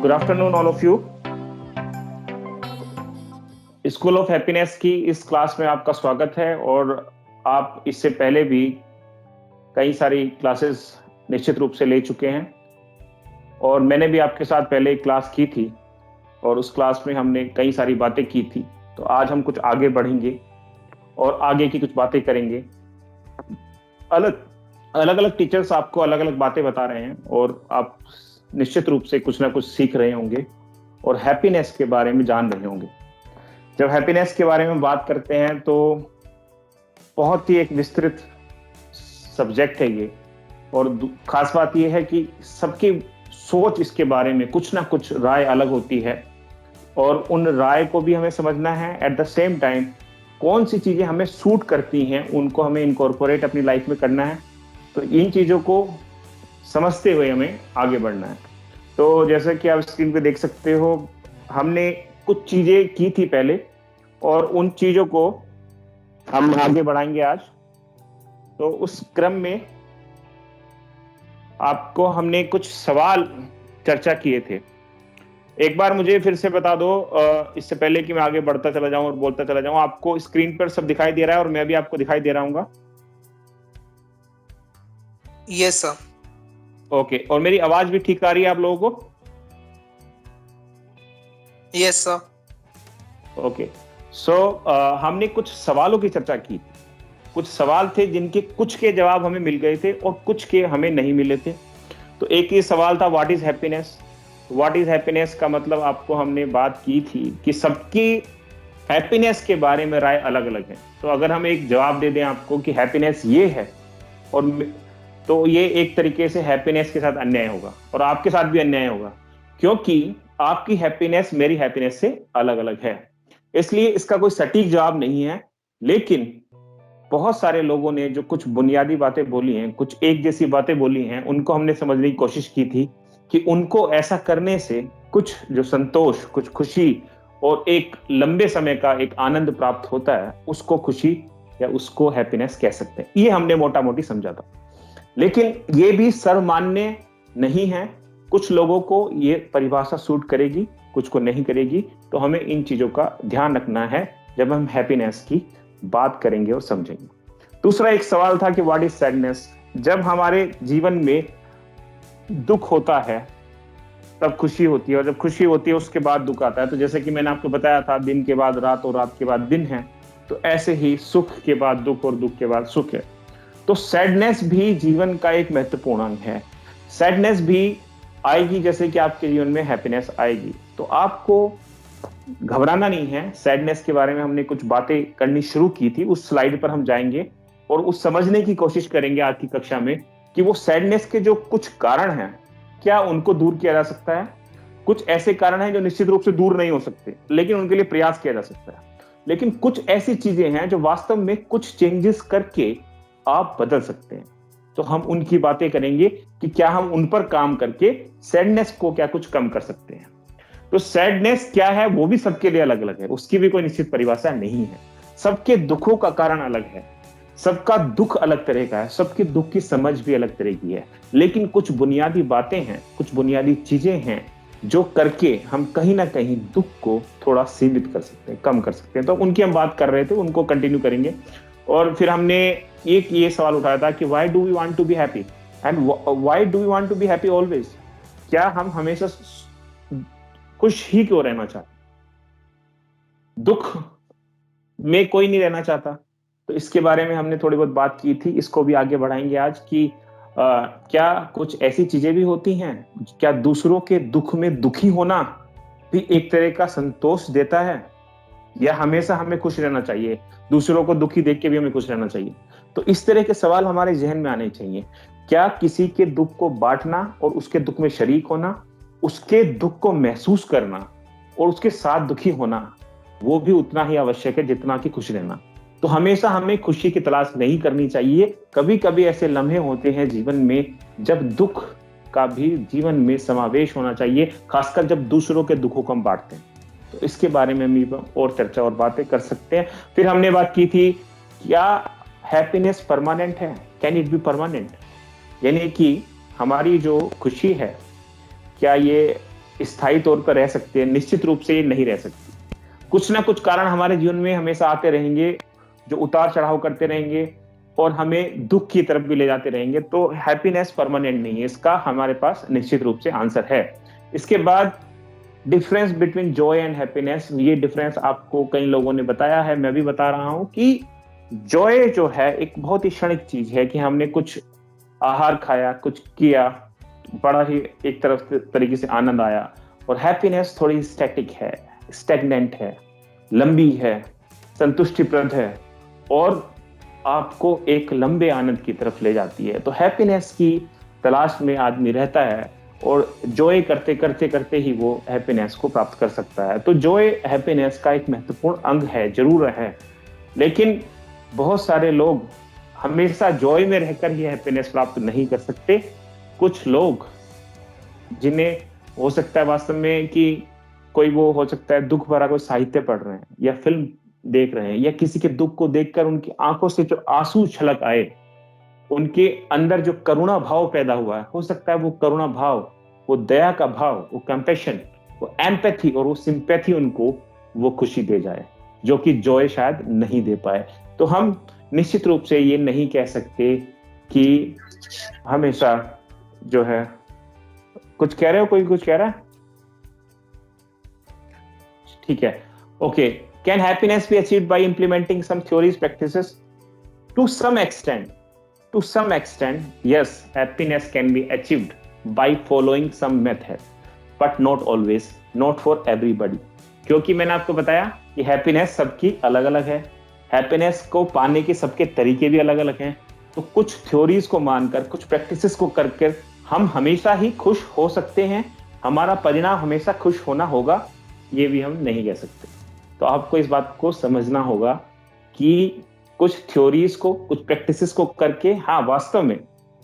Good afternoon all of you. School of happiness की इस class में आपका स्वागत है। और आप इससे पहले भी कई सारी क्लासेस निश्चित रूप से ले चुके हैं और मैंने भी आपके साथ पहले एक क्लास की थी और उस क्लास में हमने कई सारी बातें की थी। तो आज हम कुछ आगे बढ़ेंगे और आगे की कुछ बातें करेंगे। अलग अलग टीचर्स आपको अलग अलग बातें बता रहे हैं और आप निश्चित रूप से कुछ ना कुछ सीख रहे होंगे और हैप्पीनेस के बारे में जान रहे होंगे। जब हैप्पीनेस के बारे में बात करते हैं तो बहुत ही एक विस्तृत सब्जेक्ट है ये, और खास बात यह है कि सबकी सोच इसके बारे में कुछ ना कुछ राय अलग होती है और उन राय को भी हमें समझना है। एट द सेम टाइम कौन सी चीज़ें हमें सूट करती हैं उनको हमें इनकॉर्पोरेट अपनी लाइफ में करना है। तो इन चीज़ों को समझते हुए हमें आगे बढ़ना है। तो जैसे कि आप स्क्रीन पे देख सकते हो, हमने कुछ चीज़ें की थी पहले और उन चीज़ों को हम आगे बढ़ाएंगे आज। तो उस क्रम में आपको हमने कुछ सवाल चर्चा किए थे। एक बार मुझे फिर से बता दो, इससे पहले कि मैं आगे बढ़ता चला जाऊं और बोलता चला जाऊं, आपको स्क्रीन पर सब दिखाई दे रहा है और मैं भी आपको दिखाई दे रहा हूँ? Yes sir. ओके, और मेरी आवाज भी ठीक आ रही है आप लोगों को? Yes sir. ओके, सो हमने कुछ सवालों की चर्चा की। कुछ सवाल थे जिनके कुछ के जवाब हमें मिल गए थे और कुछ के हमें नहीं मिले थे। तो एक ये सवाल था, what is happiness. What is happiness का मतलब आपको हमने बात की थी कि सबकी हैप्पीनेस के बारे में राय अलग अलग है। तो अगर हम एक जवाब दे दें आपको कि हैप्पीनेस ये है, और तो ये एक तरीके से हैप्पीनेस के साथ अन्याय होगा और आपके साथ भी अन्याय होगा, क्योंकि आपकी हैप्पीनेस मेरी हैप्पीनेस से अलग अलग है। इसलिए इसका कोई सटीक जवाब नहीं है। लेकिन बहुत सारे लोगों ने जो कुछ बुनियादी बातें बोली हैं, कुछ एक जैसी बातें बोली हैं, उनको हमने समझने की कोशिश की थी कि उनको ऐसा करने से कुछ जो संतोष, कुछ खुशी और एक लंबे समय का एक आनंद प्राप्त होता है, उसको खुशी या उसको हैप्पीनेस कह सकते हैं। ये हमने मोटा मोटी समझा था। लेकिन ये भी सर्वमान्य नहीं है। कुछ लोगों को ये परिभाषा सूट करेगी, कुछ को नहीं करेगी। तो हमें इन चीजों का ध्यान रखना है जब हम हैप्पीनेस की बात करेंगे और समझेंगे। दूसरा एक सवाल था कि व्हाट इज सैडनेस। जब हमारे जीवन में दुख होता है तब खुशी होती है, और जब खुशी होती है उसके बाद दुख आता है। तो जैसे कि मैंने आपको बताया था, दिन के बाद रात और रात के बाद दिन है, तो ऐसे ही सुख के बाद दुख और दुख के बाद सुख है। तो सैडनेस भी जीवन का एक महत्वपूर्ण अंग है। सैडनेस भी आएगी जैसे कि आपके जीवन में हैप्पीनेस आएगी। तो आपको घबराना नहीं है। सैडनेस के बारे में हमने कुछ बातें करनी शुरू की थी, उस स्लाइड पर हम जाएंगे और उस समझने की कोशिश करेंगे आज की कक्षा में कि वो सैडनेस के जो कुछ कारण हैं, क्या उनको दूर किया जा सकता है। कुछ ऐसे कारण हैं जो निश्चित रूप से दूर नहीं हो सकते, लेकिन उनके लिए प्रयास किया जा सकता है। लेकिन कुछ ऐसी चीजें हैं जो वास्तव में कुछ चेंजेस करके आप बदल सकते हैं। तो हम उनकी बातें करेंगे कि क्या हम उन पर काम करके सैडनेस को क्या कुछ कम कर सकते हैं। तो सैडनेस क्या है वो भी सबके लिए अलग अलग है, उसकी भी कोई निश्चित परिभाषा नहीं है। सबके दुखों का कारण अलग है, सबका दुख अलग तरह का है, सबके दुख की समझ भी अलग तरह की है। लेकिन कुछ बुनियादी बातें हैं, कुछ बुनियादी चीजें हैं जो करके हम कहीं ना कहीं दुख को थोड़ा सीमित कर सकते हैं, कम कर सकते हैं। तो उनकी हम बात कर रहे थे, उनको कंटिन्यू करेंगे। और फिर हमने एक ये सवाल उठाया था कि why do we want to be happy and why do we want to be happy always. क्या हम हमेशा खुश ही क्यों रहना चाहते, दुख में कोई नहीं रहना चाहता। तो इसके बारे में हमने थोड़ी बहुत बात की थी, इसको भी आगे बढ़ाएंगे आज कि क्या कुछ ऐसी चीजें भी होती हैं, क्या दूसरों के दुख में दुखी होना भी एक तरह का संतोष देता है, या हमेशा हमें खुश रहना चाहिए, दूसरों को दुखी देख के भी हमें खुश रहना चाहिए। तो इस तरह के सवाल हमारे जहन में आने चाहिए। क्या किसी के दुख को बांटना और उसके दुख में शरीक होना, उसके दुख को महसूस करना और उसके साथ दुखी होना, वो भी उतना ही आवश्यक है जितना कि खुश रहना। तो हमेशा हमें खुशी की तलाश नहीं करनी चाहिए। कभी कभी ऐसे लम्हे होते हैं जीवन में जब दुख का भी जीवन में समावेश होना चाहिए, खासकर जब दूसरों के दुखों को हम बांटते हैं। तो इसके बारे में हम और चर्चा और बातें कर सकते हैं। फिर हमने बात की थी, क्या हैप्पीनेस परमानेंट है, कैन इट बी परमानेंट। यानी कि हमारी जो खुशी है, क्या ये स्थायी तौर पर रह सकते हैं, निश्चित रूप से ये नहीं रह सकती। कुछ ना कुछ कारण हमारे जीवन में हमेशा आते रहेंगे, जो उतार चढ़ाव करते रहेंगे और हमें दुख की तरफ भी ले जाते रहेंगे। तो हैप्पीनेस परमानेंट नहीं है, इसका हमारे पास निश्चित रूप से आंसर है। इसके बाद difference between Joy and happiness, ये डिफरेंस आपको कई लोगों ने बताया है, मैं भी बता रहा हूं कि जॉय जो है एक बहुत ही क्षणिक चीज है कि हमने कुछ आहार खाया, कुछ किया, बड़ा ही एक तरफ तरीके से आनंद आया। और हैप्पीनेस थोड़ी स्टैटिक है, स्टैग्नेंट है, लंबी है, संतुष्टिप्रद है और आपको एक लंबे आनंद की तरफ ले जाती है। तो हैप्पीनेस की तलाश में आदमी रहता है और जॉय करते करते करते ही वो हैप्पीनेस को प्राप्त कर सकता है। तो जॉय हैप्पीनेस का एक महत्वपूर्ण अंग है, जरूर है, लेकिन बहुत सारे लोग हमेशा जॉय में रहकर ही हैप्पीनेस प्राप्त नहीं कर सकते। कुछ लोग जिन्हें हो सकता है वास्तव में कि कोई वो हो सकता है दुख भरा कोई साहित्य पढ़ रहे हैं या फिल्म देख रहे हैं या किसी के दुख को देखकर उनकी आंखों से जो आंसू छलक आए, उनके अंदर जो करुणा भाव पैदा हुआ है, हो सकता है वो करुणा भाव, वो दया का भाव, वो कंपैशन, वो एम्पैथी और वो सिंपैथी उनको वो खुशी दे जाए, जो कि जॉय शायद नहीं दे पाए। तो हम निश्चित रूप से ये नहीं कह सकते कि हमेशा जो है, कुछ कह रहे हो, कोई कुछ कह रहा है? ठीक है, okay. Can happiness be achieved by implementing some theories practices? To some extent, yes, happiness can be achieved by following some method, but not always, not for everybody. क्योंकि मैंने आपको बताया कि हैप्पीनेस सबकी अलग अलग है, हैप्पीनेस को पाने के सबके तरीके भी अलग अलग हैं। तो कुछ थ्योरीज को मानकर, कुछ प्रैक्टिसेस को करके हम हमेशा ही खुश हो सकते हैं, हमारा परिणाम हमेशा खुश होना होगा, ये भी हम नहीं कह सकते। तो आपको इस बात को समझना होगा कि कुछ थ्योरीज को, कुछ प्रैक्टिसेस को करके, हाँ वास्तव में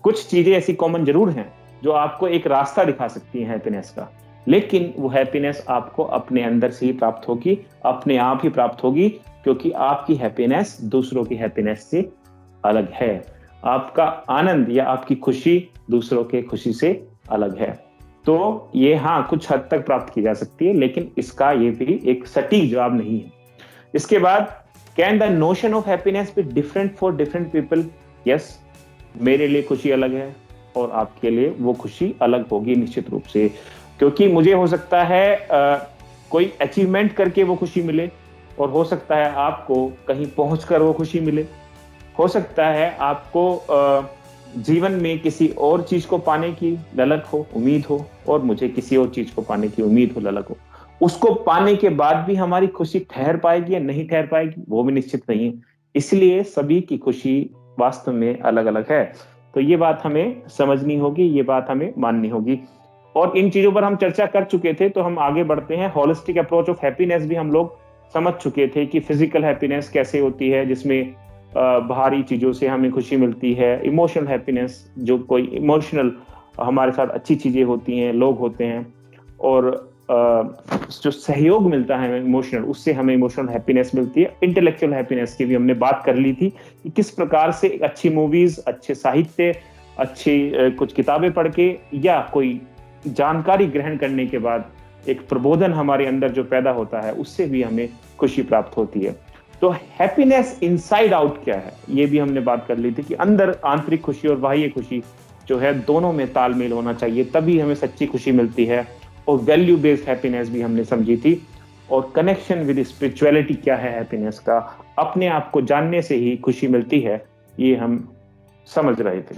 कुछ चीजें ऐसी कॉमन जरूर हैं जो आपको एक रास्ता दिखा सकती हैं हैप्पीनेस का, लेकिन वो हैप्पीनेस आपको अपने अंदर से ही प्राप्त होगी, अपने आप ही प्राप्त होगी, क्योंकि आपकी हैप्पीनेस दूसरों की हैप्पीनेस से अलग है। आपका आनंद या आपकी खुशी दूसरों के खुशी से अलग है। तो ये हाँ कुछ हद तक प्राप्त की जा सकती है, लेकिन इसका ये भी एक सटीक जवाब नहीं है। इसके बाद, can the notion of happiness be different for different people? Yes, मेरे लिए खुशी अलग है और आपके लिए वो खुशी अलग होगी निश्चित रूप से, क्योंकि मुझे हो सकता है कोई अचीवमेंट करके वो खुशी मिले, और हो सकता है आपको कहीं पहुंचकर वो खुशी मिले, हो सकता है आपको जीवन में किसी और चीज को पाने की ललक हो, उम्मीद हो, और मुझे किसी और चीज को पाने की उम्मीद हो, ललक हो। उसको पाने के बाद भी हमारी खुशी ठहर पाएगी या नहीं ठहर पाएगी, वो भी निश्चित नहीं है। इसलिए सभी की खुशी वास्तव में अलग अलग है। तो ये बात हमें समझनी होगी, ये बात हमें माननी होगी। और इन चीजों पर हम चर्चा कर चुके थे, तो हम आगे बढ़ते हैं। होलिस्टिक अप्रोच ऑफ हैप्पीनेस भी हम लोग समझ चुके थे कि फिजिकल हैप्पीनेस कैसे होती है, जिसमें बाहरी चीजों से हमें खुशी मिलती है। इमोशनल हैप्पीनेस, जो कोई इमोशनल हमारे साथ अच्छी चीजें होती हैं, लोग होते हैं, और जो सहयोग मिलता है इमोशनल, उससे हमें इमोशनल हैप्पीनेस मिलती है। इंटेलेक्चुअल हैप्पीनेस की भी हमने बात कर ली थी कि किस प्रकार से अच्छी मूवीज, अच्छे साहित्य, अच्छी कुछ किताबें पढ़ के या कोई जानकारी ग्रहण करने के बाद एक प्रबोधन हमारे अंदर जो पैदा होता है, उससे भी हमें खुशी प्राप्त होती है। तो हैप्पीनेस इनसाइड आउट क्या है, ये भी हमने बात कर ली थी कि अंदर आंतरिक खुशी और बाह्य खुशी जो है, दोनों में तालमेल होना चाहिए, तभी हमें सच्ची खुशी मिलती है। और वैल्यू बेस्ड हैप्पीनेस भी हमने समझी थी। और कनेक्शन विद स्पिरिचुअलिटी क्या है हैप्पीनेस का, अपने आप को जानने से ही खुशी मिलती है, ये हम समझ रहे थे।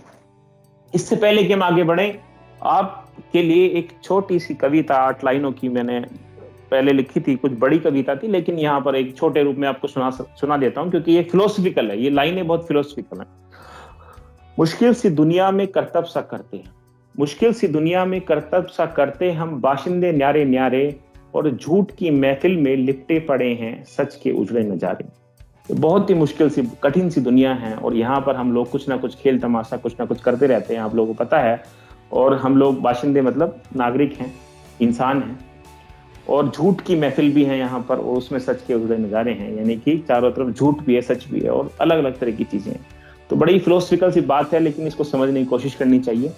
इससे पहले कि हम आगे बढ़े, आपके लिए एक छोटी सी कविता 8 लाइनों की मैंने पहले लिखी थी, कुछ बड़ी कविता थी, लेकिन यहाँ पर एक छोटे रूप में आपको सुना देता हूँ, क्योंकि ये फिलोसफिकल है, ये लाइनें बहुत फिलोसफिकल है। मुश्किल सी दुनिया में करतब सा करते हैं, मुश्किल सी दुनिया में करतब सा करते हम, बाशिंदे न्यारे न्यारे, और झूठ की महफिल में लिपटे पड़े हैं सच के उजड़े नजारे। तो बहुत ही मुश्किल सी, कठिन सी दुनिया है, और यहाँ पर हम लोग कुछ ना कुछ खेल तमाशा, कुछ ना कुछ करते रहते हैं, आप लोगों को पता है। और हम लोग बाशिंदे मतलब नागरिक हैं, इंसान हैं, और झूठ की महफिल भी है यहाँ पर, और उसमें सच के उजड़े नजारे हैं, यानी कि चारों तरफ झूठ भी है, सच भी है, और अलग अलग तरह की चीजें हैं। तो बड़ी फिलोसफिकल सी बात है, लेकिन इसको समझने की कोशिश करनी चाहिए।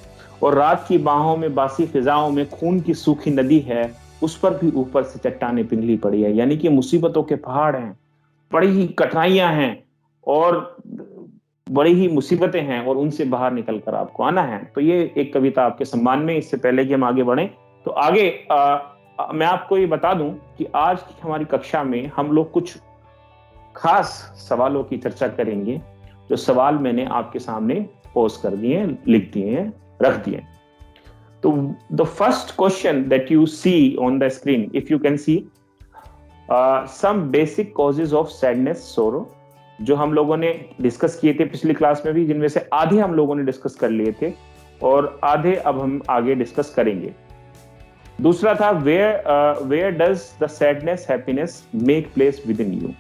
और रात की बाहों में बासी फिजाओं में खून की सूखी नदी है, उस पर भी ऊपर से चट्टानें पिघली पड़ी है। यानी कि मुसीबतों के पहाड़ हैं, बड़ी ही कठिनाइयां हैं और बड़ी ही मुसीबतें हैं, और उनसे बाहर निकल कर आपको आना है। तो ये एक कविता आपके सम्मान में। इससे पहले कि हम आगे बढ़ें, तो आगे मैं आपको ये बता दूं कि आज की हमारी कक्षा में हम लोग कुछ खास सवालों की चर्चा करेंगे, जो सवाल मैंने आपके सामने पोस्ट कर दिए, लिख दिए हैं, रख दिए। तो the first question that you see on the screen, if you can see, some basic causes of sadness sorrow, जो हम लोगों ने डिस्कस किए थे पिछली क्लास में भी, जिनमें से आधे हम लोगों ने डिस्कस कर लिए थे और आधे अब हम आगे डिस्कस करेंगे। दूसरा था where does the sadness happiness make place within you,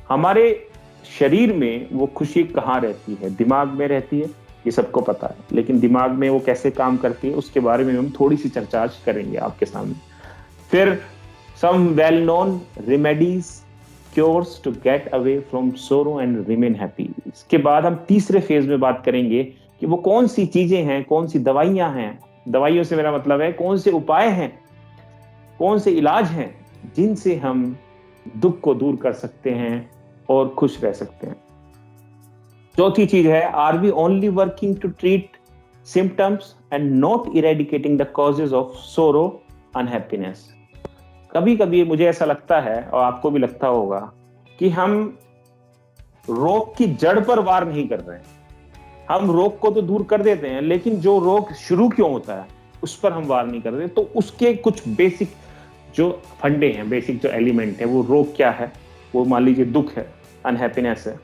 हमारे शरीर में वो खुशी कहाँ रहती है? दिमाग में रहती है, ये सबको पता है, लेकिन दिमाग में वो कैसे काम करती है उसके बारे में हम थोड़ी सी चर्चा आज करेंगे आपके सामने। फिर some well-known remedies, cures to get away from sorrow and remain happy। इसके बाद हम तीसरे फेज में बात करेंगे कि वो कौन सी चीजें हैं, कौन सी दवाइयां हैं, दवाइयों से मेरा मतलब है कौन से उपाय हैं, कौन से इलाज हैं जिनसे हम दुख को दूर कर सकते हैं और खुश रह सकते हैं। चौथी चीज है, are we only working to treat symptoms and not eradicating the causes of sorrow unhappiness. कभी कभी मुझे ऐसा लगता है, और आपको भी लगता होगा, कि हम रोग की जड़ पर वार नहीं कर रहे हैं। हम रोग को तो दूर कर देते हैं, लेकिन जो रोग शुरू क्यों होता है उस पर हम वार नहीं कर रहे। तो उसके कुछ बेसिक जो फंडे हैं, बेसिक जो एलिमेंट है, वो रोग क्या है, वो मान लीजिए दुख है, अनहैप्पीनेस है,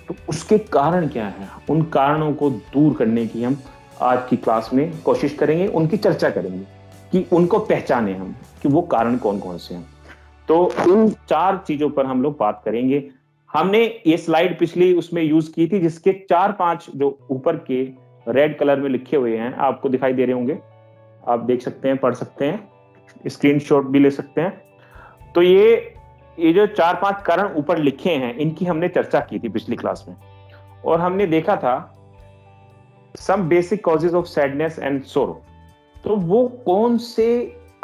तो उसके कारण क्या है, उन कारणों को दूर करने की हम आज की क्लास में कोशिश करेंगे, उनकी चर्चा करेंगे कि उनको पहचाने हम कि वो कारण कौन कौन से हैं। तो इन चार चीजों पर हम लोग बात करेंगे। हमने ये स्लाइड पिछली उसमें यूज की थी, जिसके 4-5 जो ऊपर के रेड कलर में लिखे हुए हैं आपको दिखाई दे रहे होंगे, आप देख सकते हैं, पढ़ सकते हैं, स्क्रीनशॉट भी ले सकते हैं। तो ये जो 4-5 कारण ऊपर लिखे हैं, इनकी हमने चर्चा की थी पिछली क्लास में, और हमने देखा था some basic causes of sadness and sorrow. तो वो कौन से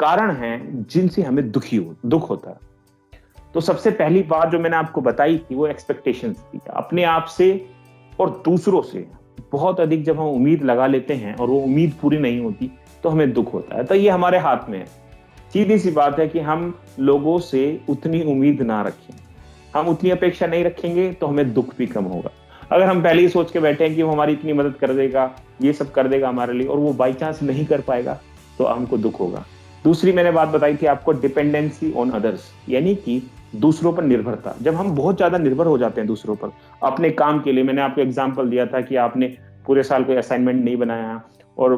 कारण हैं जिनसे हमें दुख होता है। तो सबसे पहली बात जो मैंने आपको बताई थी वो एक्सपेक्टेशंस थी। अपने आप से और दूसरों से बहुत अधिक जब हम उम्मीद लगा लेते हैं और वो उम्मीद पूरी नहीं होती तो हमें दुख होता है। तो ये हमारे हाथ में है, सीधी सी बात है कि हम लोगों से उतनी उम्मीद ना रखें। हम उतनी अपेक्षा नहीं रखेंगे तो हमें दुख भी कम होगा। अगर हम पहले ही सोच के बैठे हैं कि वो हमारी इतनी मदद कर देगा, ये सब कर देगा हमारे लिए, और वो बाई चांस नहीं कर पाएगा तो हमको दुख होगा। दूसरी मैंने बात बताई थी आपको, डिपेंडेंसी ऑन अदर्स, यानी कि दूसरों पर निर्भरता। जब हम बहुत ज्यादा निर्भर हो जाते हैं दूसरों पर अपने काम के लिए, मैंने आपको एग्जांपल दिया था कि आपने पूरे साल कोई असाइनमेंट नहीं बनाया और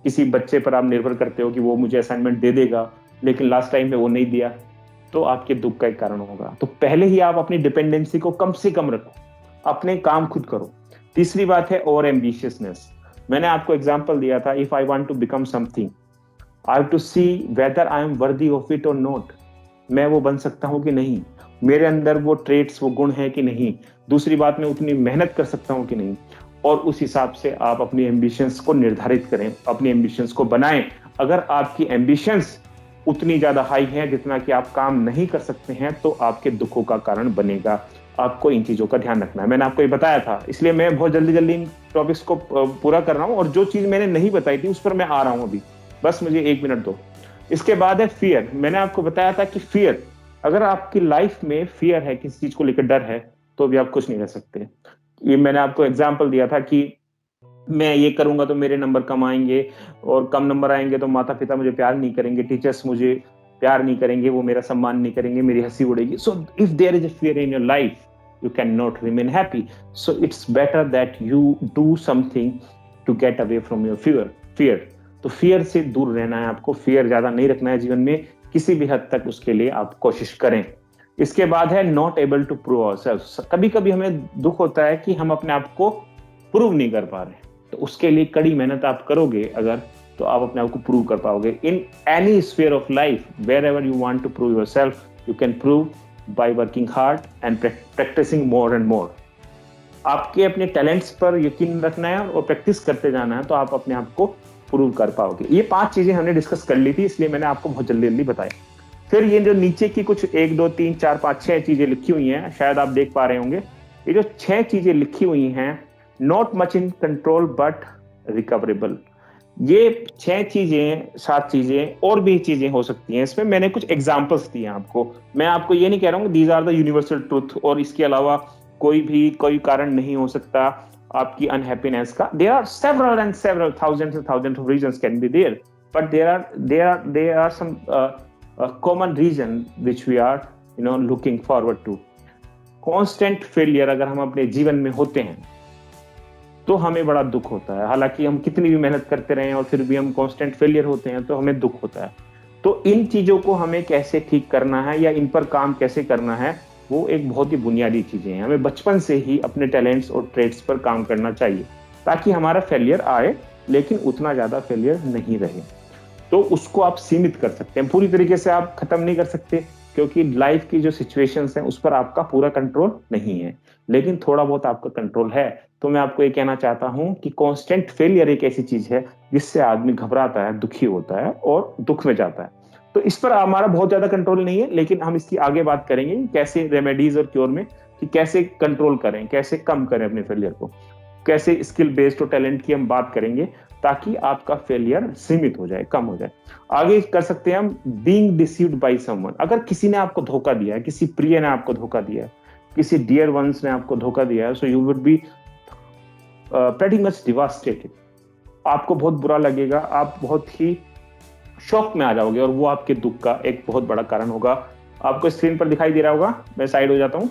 किसी बच्चे पर आप निर्भर करते हो कि वो मुझे असाइनमेंट दे देगा, लेकिन लास्ट टाइम पे वो नहीं दिया, तो आपके दुख का एक कारण होगा। तो पहले ही आप अपनी डिपेंडेंसी को कम से कम रखो, अपने काम खुद करो। तीसरी बात है ओवर एम्बिशियसनेस। मैंने आपको एग्जांपल दिया था, if I want to become something I have to see whether I am worthy of it or not. मैं वो बन सकता हूं कि नहीं, मेरे अंदर वो ट्रेट्स, वो गुण है कि नहीं। दूसरी बात, मैं उतनी मेहनत कर सकता हूं कि नहीं। और उस हिसाब से आप अपनी एम्बिशंस को निर्धारित करें, अपनी एम्बिशंस को बनाएं। अगर आपकी एम्बिशंस उतनी ज्यादा हाई है जितना कि आप काम नहीं कर सकते हैं, तो आपके दुखों का कारण बनेगा। आपको इन चीजों का ध्यान रखना है। मैंने आपको ये बताया था, इसलिए मैं बहुत जल्दी इन टॉपिक्स को पूरा कर रहा हूं, और जो चीज मैंने नहीं बताई थी उस पर मैं आ रहा हूं अभी, बस मुझे 1 मिनट दो। इसके बाद है फियर। मैंने आपको बताया था कि फियर, अगर आपकी लाइफ में फियर है, किसी चीज को लेकर डर है, तो भी आप कुछ नहीं कर सकते। ये मैंने आपको एग्जाम्पल दिया था कि मैं ये करूंगा तो मेरे नंबर कम आएंगे, और कम नंबर आएंगे तो माता पिता मुझे प्यार नहीं करेंगे, टीचर्स मुझे प्यार नहीं करेंगे, वो मेरा सम्मान नहीं करेंगे, मेरी हंसी उड़ेगी। So if there is a fear in your life, you cannot remain happy. So it's better that you do something to get away from your fear. तो fear से दूर रहना है आपको, fear ज्यादा नहीं रखना है जीवन में, किसी भी हद तक उसके लिए आप कोशिश करें। इसके बाद है not able to prove ourselves। कभी कभी हमें दुख होता है कि हम अपने आप को प्रूव नहीं कर पा रहे, तो उसके लिए कड़ी मेहनत आप करोगे अगर, तो आप अपने आप को प्रूव कर पाओगे। In any sphere of life, wherever you want to prove yourself, you can prove by working hard and practicing more and more। आपके अपने टैलेंट्स पर यकीन रखना है और प्रैक्टिस करते जाना है, तो आप अपने आप को प्रूव कर पाओगे। ये 5 चीजें हमने डिस्कस कर ली थी, इसलिए मैंने आपको बहुत जल्दी जल्दी बताया। फिर ये जो नीचे की कुछ 1 2 3 4 5 6 चीजें लिखी हुई हैं, शायद आप देख पा रहे होंगे। ये जो 6 चीजें लिखी हुई हैं, not much in control but recoverable, ये 6 चीजें 7 चीजें और भी चीजें हो सकती हैं। इसमें मैंने कुछ एग्जांपल्स दिए हैं आपको। मैं आपको ये नहीं कह रहा हूँ these are the universal truth और इसके अलावा कोई कारण नहीं हो सकता आपकी अनहैप्पीनेस का। There are several and several thousands of reasons can be there, but there are some common reason which we are looking forward to. Constant failure अगर हम अपने जीवन में होते हैं तो हमें बड़ा दुख होता है। हालांकि हम कितनी भी मेहनत करते रहे और फिर भी हम कांस्टेंट फेलियर होते हैं तो हमें दुख होता है। तो इन चीजों को हमें कैसे ठीक करना है या इन पर काम कैसे करना है, वो एक बहुत ही बुनियादी चीजें हैं। हमें बचपन से ही अपने टैलेंट्स और ट्रेड्स पर काम करना चाहिए ताकि हमारा फेलियर आए लेकिन उतना ज्यादा फेलियर नहीं रहे। तो उसको आप सीमित कर सकते हैं, पूरी तरीके से आप खत्म नहीं कर सकते क्योंकि लाइफ की जो सिचुएशंस हैं उस पर आपका पूरा कंट्रोल नहीं है, लेकिन थोड़ा बहुत आपका कंट्रोल है। तो मैं आपको ये कहना चाहता हूं कि कांस्टेंट फेलियर एक ऐसी चीज है जिससे आदमी घबराता है, दुखी होता है और दुख में जाता है। तो इस पर हमारा बहुत ज्यादा कंट्रोल नहीं है, लेकिन हम इसकी आगे बात करेंगे कैसे रेमेडीज और क्योर में, कि कैसे कंट्रोल करें, कैसे कम करें अपने फेलियर को, कैसे स्किल बेस्ड और टैलेंट की हम बात करेंगे ताकि आपका फेलियर सीमित हो जाए, कम हो जाए। आगे कर सकते हैं हम बीइंग डिसीव्ड बाय समवन। अगर किसी ने आपको धोखा दिया है, किसी प्रिय ने आपको धोखा दिया है, किसी डियर वंस ने आपको धोखा दिया है, so you would be pretty much devastated। आपको बहुत बुरा लगेगा, आप बहुत ही शॉक में आ जाओगे और वो आपके दुख का एक बहुत बड़ा कारण होगा। आपको स्क्रीन पर दिखाई दे रहा होगा, मैं साइड हो जाता हूं,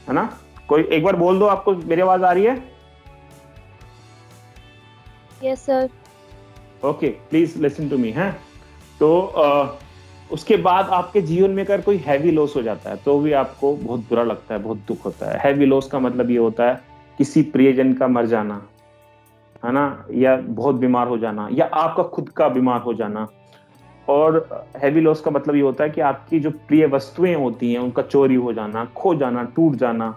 है ना? कोई एक बार बोल दो, आपको मेरी आवाज आ रही है? Yes sir. Okay, please listen to me. है तो उसके बाद आपके जीवन में अगर कोई हैवी लॉस हो जाता है तो भी आपको बहुत बुरा लगता है, बहुत दुख होता है। हैवी लॉस का मतलब ये होता है किसी प्रियजन का मर जाना, है ना, या बहुत बीमार हो जाना, या आपका खुद का बीमार हो जाना। और हैवी लॉस का मतलब ये होता है कि आपकी जो प्रिय वस्तुएं होती हैं उनका चोरी हो जाना, खो जाना, टूट जाना।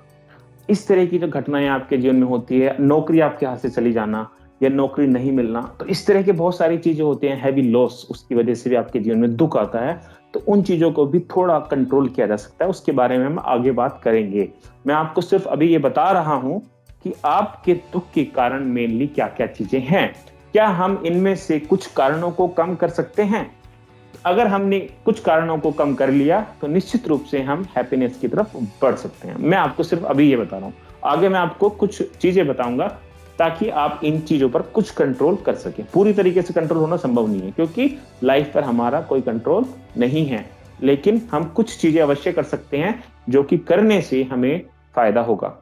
इस तरह की जो घटनाएं आपके जीवन में होती है, नौकरी आपके हाथ से चली जाना या नौकरी नहीं मिलना, तो इस तरह के बहुत सारी चीजें होती हैं हैवी लॉस, उसकी वजह से भी आपके जीवन में दुख आता है। तो उन चीजों को भी थोड़ा कंट्रोल किया जा सकता है, उसके बारे में हम आगे बात करेंगे। मैं आपको सिर्फ अभी ये बता रहा हूं कि आपके दुख के कारण मेनली क्या क्या चीजें हैं, क्या हम इनमें से कुछ कारणों को कम कर सकते हैं। अगर हमने कुछ कारणों को कम कर लिया तो निश्चित रूप से हम हैप्पीनेस की तरफ बढ़ सकते हैं। मैं आपको सिर्फ अभी ये बता रहा हूं, आगे मैं आपको कुछ चीजें बताऊंगा ताकि आप इन चीजों पर कुछ कंट्रोल कर सकें। पूरी तरीके से कंट्रोल होना संभव नहीं है क्योंकि लाइफ पर हमारा कोई कंट्रोल नहीं है, लेकिन हम कुछ चीजें अवश्य कर सकते हैं जो कि करने से हमें फायदा होगा।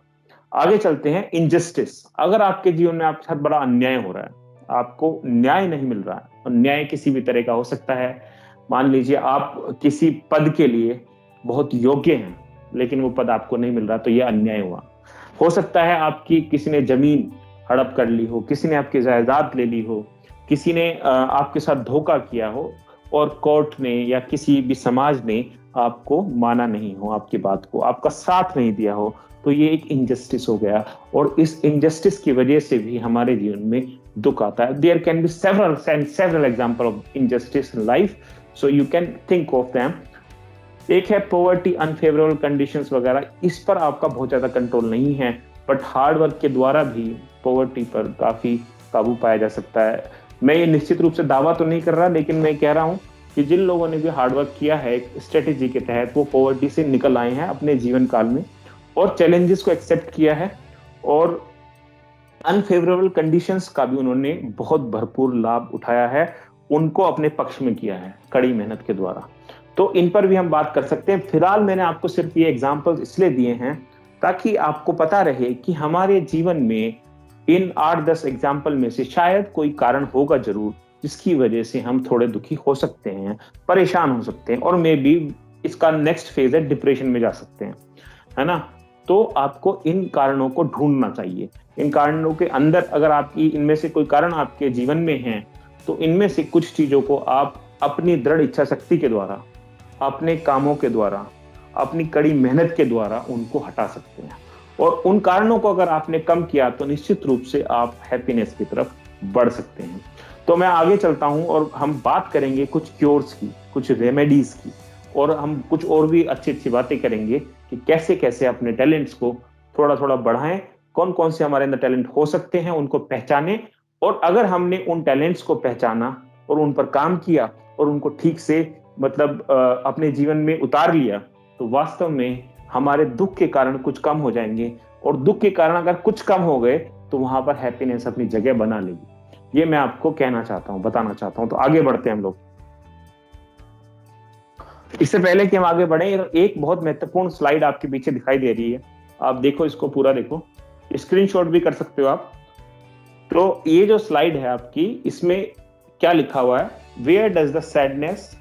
आगे चलते हैं। इनजस्टिस। अगर आपके जीवन में आपके साथ बड़ा अन्याय हो रहा है, आपको न्याय नहीं मिल रहा है, और न्याय किसी भी तरह का हो सकता है। मान लीजिए आप किसी पद के लिए बहुत योग्य हैं लेकिन वो पद आपको नहीं मिल रहा, तो ये अन्याय हुआ। हो सकता है आपकी किसी ने जमीन हड़प कर ली हो, किसी ने आपकी जायदाद ले ली हो, किसी ने आपके साथ धोखा किया हो और कोर्ट ने या किसी भी समाज ने आपको माना नहीं हो, आपकी बात को, आपका साथ नहीं दिया हो, तो ये एक इनजस्टिस हो गया। और इस इनजस्टिस की वजह से भी हमारे जीवन में दुख आता है। There can be several example of injustice in life, so you can think of them. एक है पॉवर्टी, अनफेवरेबल कंडीशंस वगैरह, इस पर आपका बहुत ज्यादा कंट्रोल नहीं है, बट हार्ड वर्क के द्वारा भी पॉवर्टी पर काफी काबू पाया जा सकता है। मैं ये निश्चित रूप से दावा तो नहीं कर रहा, लेकिन मैं कह रहा हूं कि जिन लोगों ने भी हार्ड वर्क किया है एक स्ट्रेटेजी के तहत, वो पॉवर्टी से निकल आए हैं अपने जीवन काल में और चैलेंजेस को एक्सेप्ट किया है और अनफेवरेबल कंडीशंस का भी उन्होंने बहुत भरपूर लाभ उठाया है, उनको अपने पक्ष में किया है कड़ी मेहनत के द्वारा। तो इन पर भी हम बात कर सकते हैं। फिलहाल मैंने आपको सिर्फ ये एग्जांपल्स इसलिए दिए हैं ताकि आपको पता रहे कि हमारे जीवन में इन 8-10 एग्जाम्पल में से शायद कोई कारण होगा जरूर जिसकी वजह से हम थोड़े दुखी हो सकते हैं, परेशान हो सकते हैं और मे बी इसका नेक्स्ट फेज है डिप्रेशन में जा सकते हैं, है ना। तो आपको इन कारणों को ढूंढना चाहिए। इन कारणों के अंदर अगर आपकी इनमें से कोई कारण आपके जीवन में है तो इनमें से कुछ चीजों को आप अपनी दृढ़ इच्छा शक्ति के द्वारा, अपने कामों के द्वारा, अपनी कड़ी मेहनत के द्वारा उनको हटा सकते हैं। और उन कारणों को अगर आपने कम किया तो निश्चित रूप से आप हैप्पीनेस की तरफ बढ़ सकते हैं। तो मैं आगे चलता हूं और हम बात करेंगे कुछ क्योर्स की, कुछ रेमेडीज की, और हम कुछ और भी अच्छी अच्छी बातें करेंगे कि कैसे कैसे अपने टैलेंट्स को थोड़ा थोड़ा बढ़ाएं, कौन कौन से हमारे अंदर टैलेंट हो सकते हैं उनको पहचानें, और अगर हमने उन टैलेंट्स को पहचाना और उन पर काम किया और उनको ठीक से मतलब अपने जीवन में उतार लिया, तो वास्तव में हमारे दुख के कारण कुछ कम हो जाएंगे, और दुख के कारण अगर कुछ कम हो गए तो वहां पर हैप्पीनेस अपनी जगह बना लेगी। ये मैं आपको कहना चाहता हूं, बताना चाहता हूं। तो आगे बढ़ते हैं हम लोग। इससे पहले कि हम आगे बढ़े, एक बहुत महत्वपूर्ण स्लाइड आपके पीछे दिखाई दे रही है, आप देखो, इसको पूरा देखो, स्क्रीनशॉट भी कर सकते हो आप। तो ये जो स्लाइड है आपकी, इसमें क्या लिखा हुआ है, where does the sadness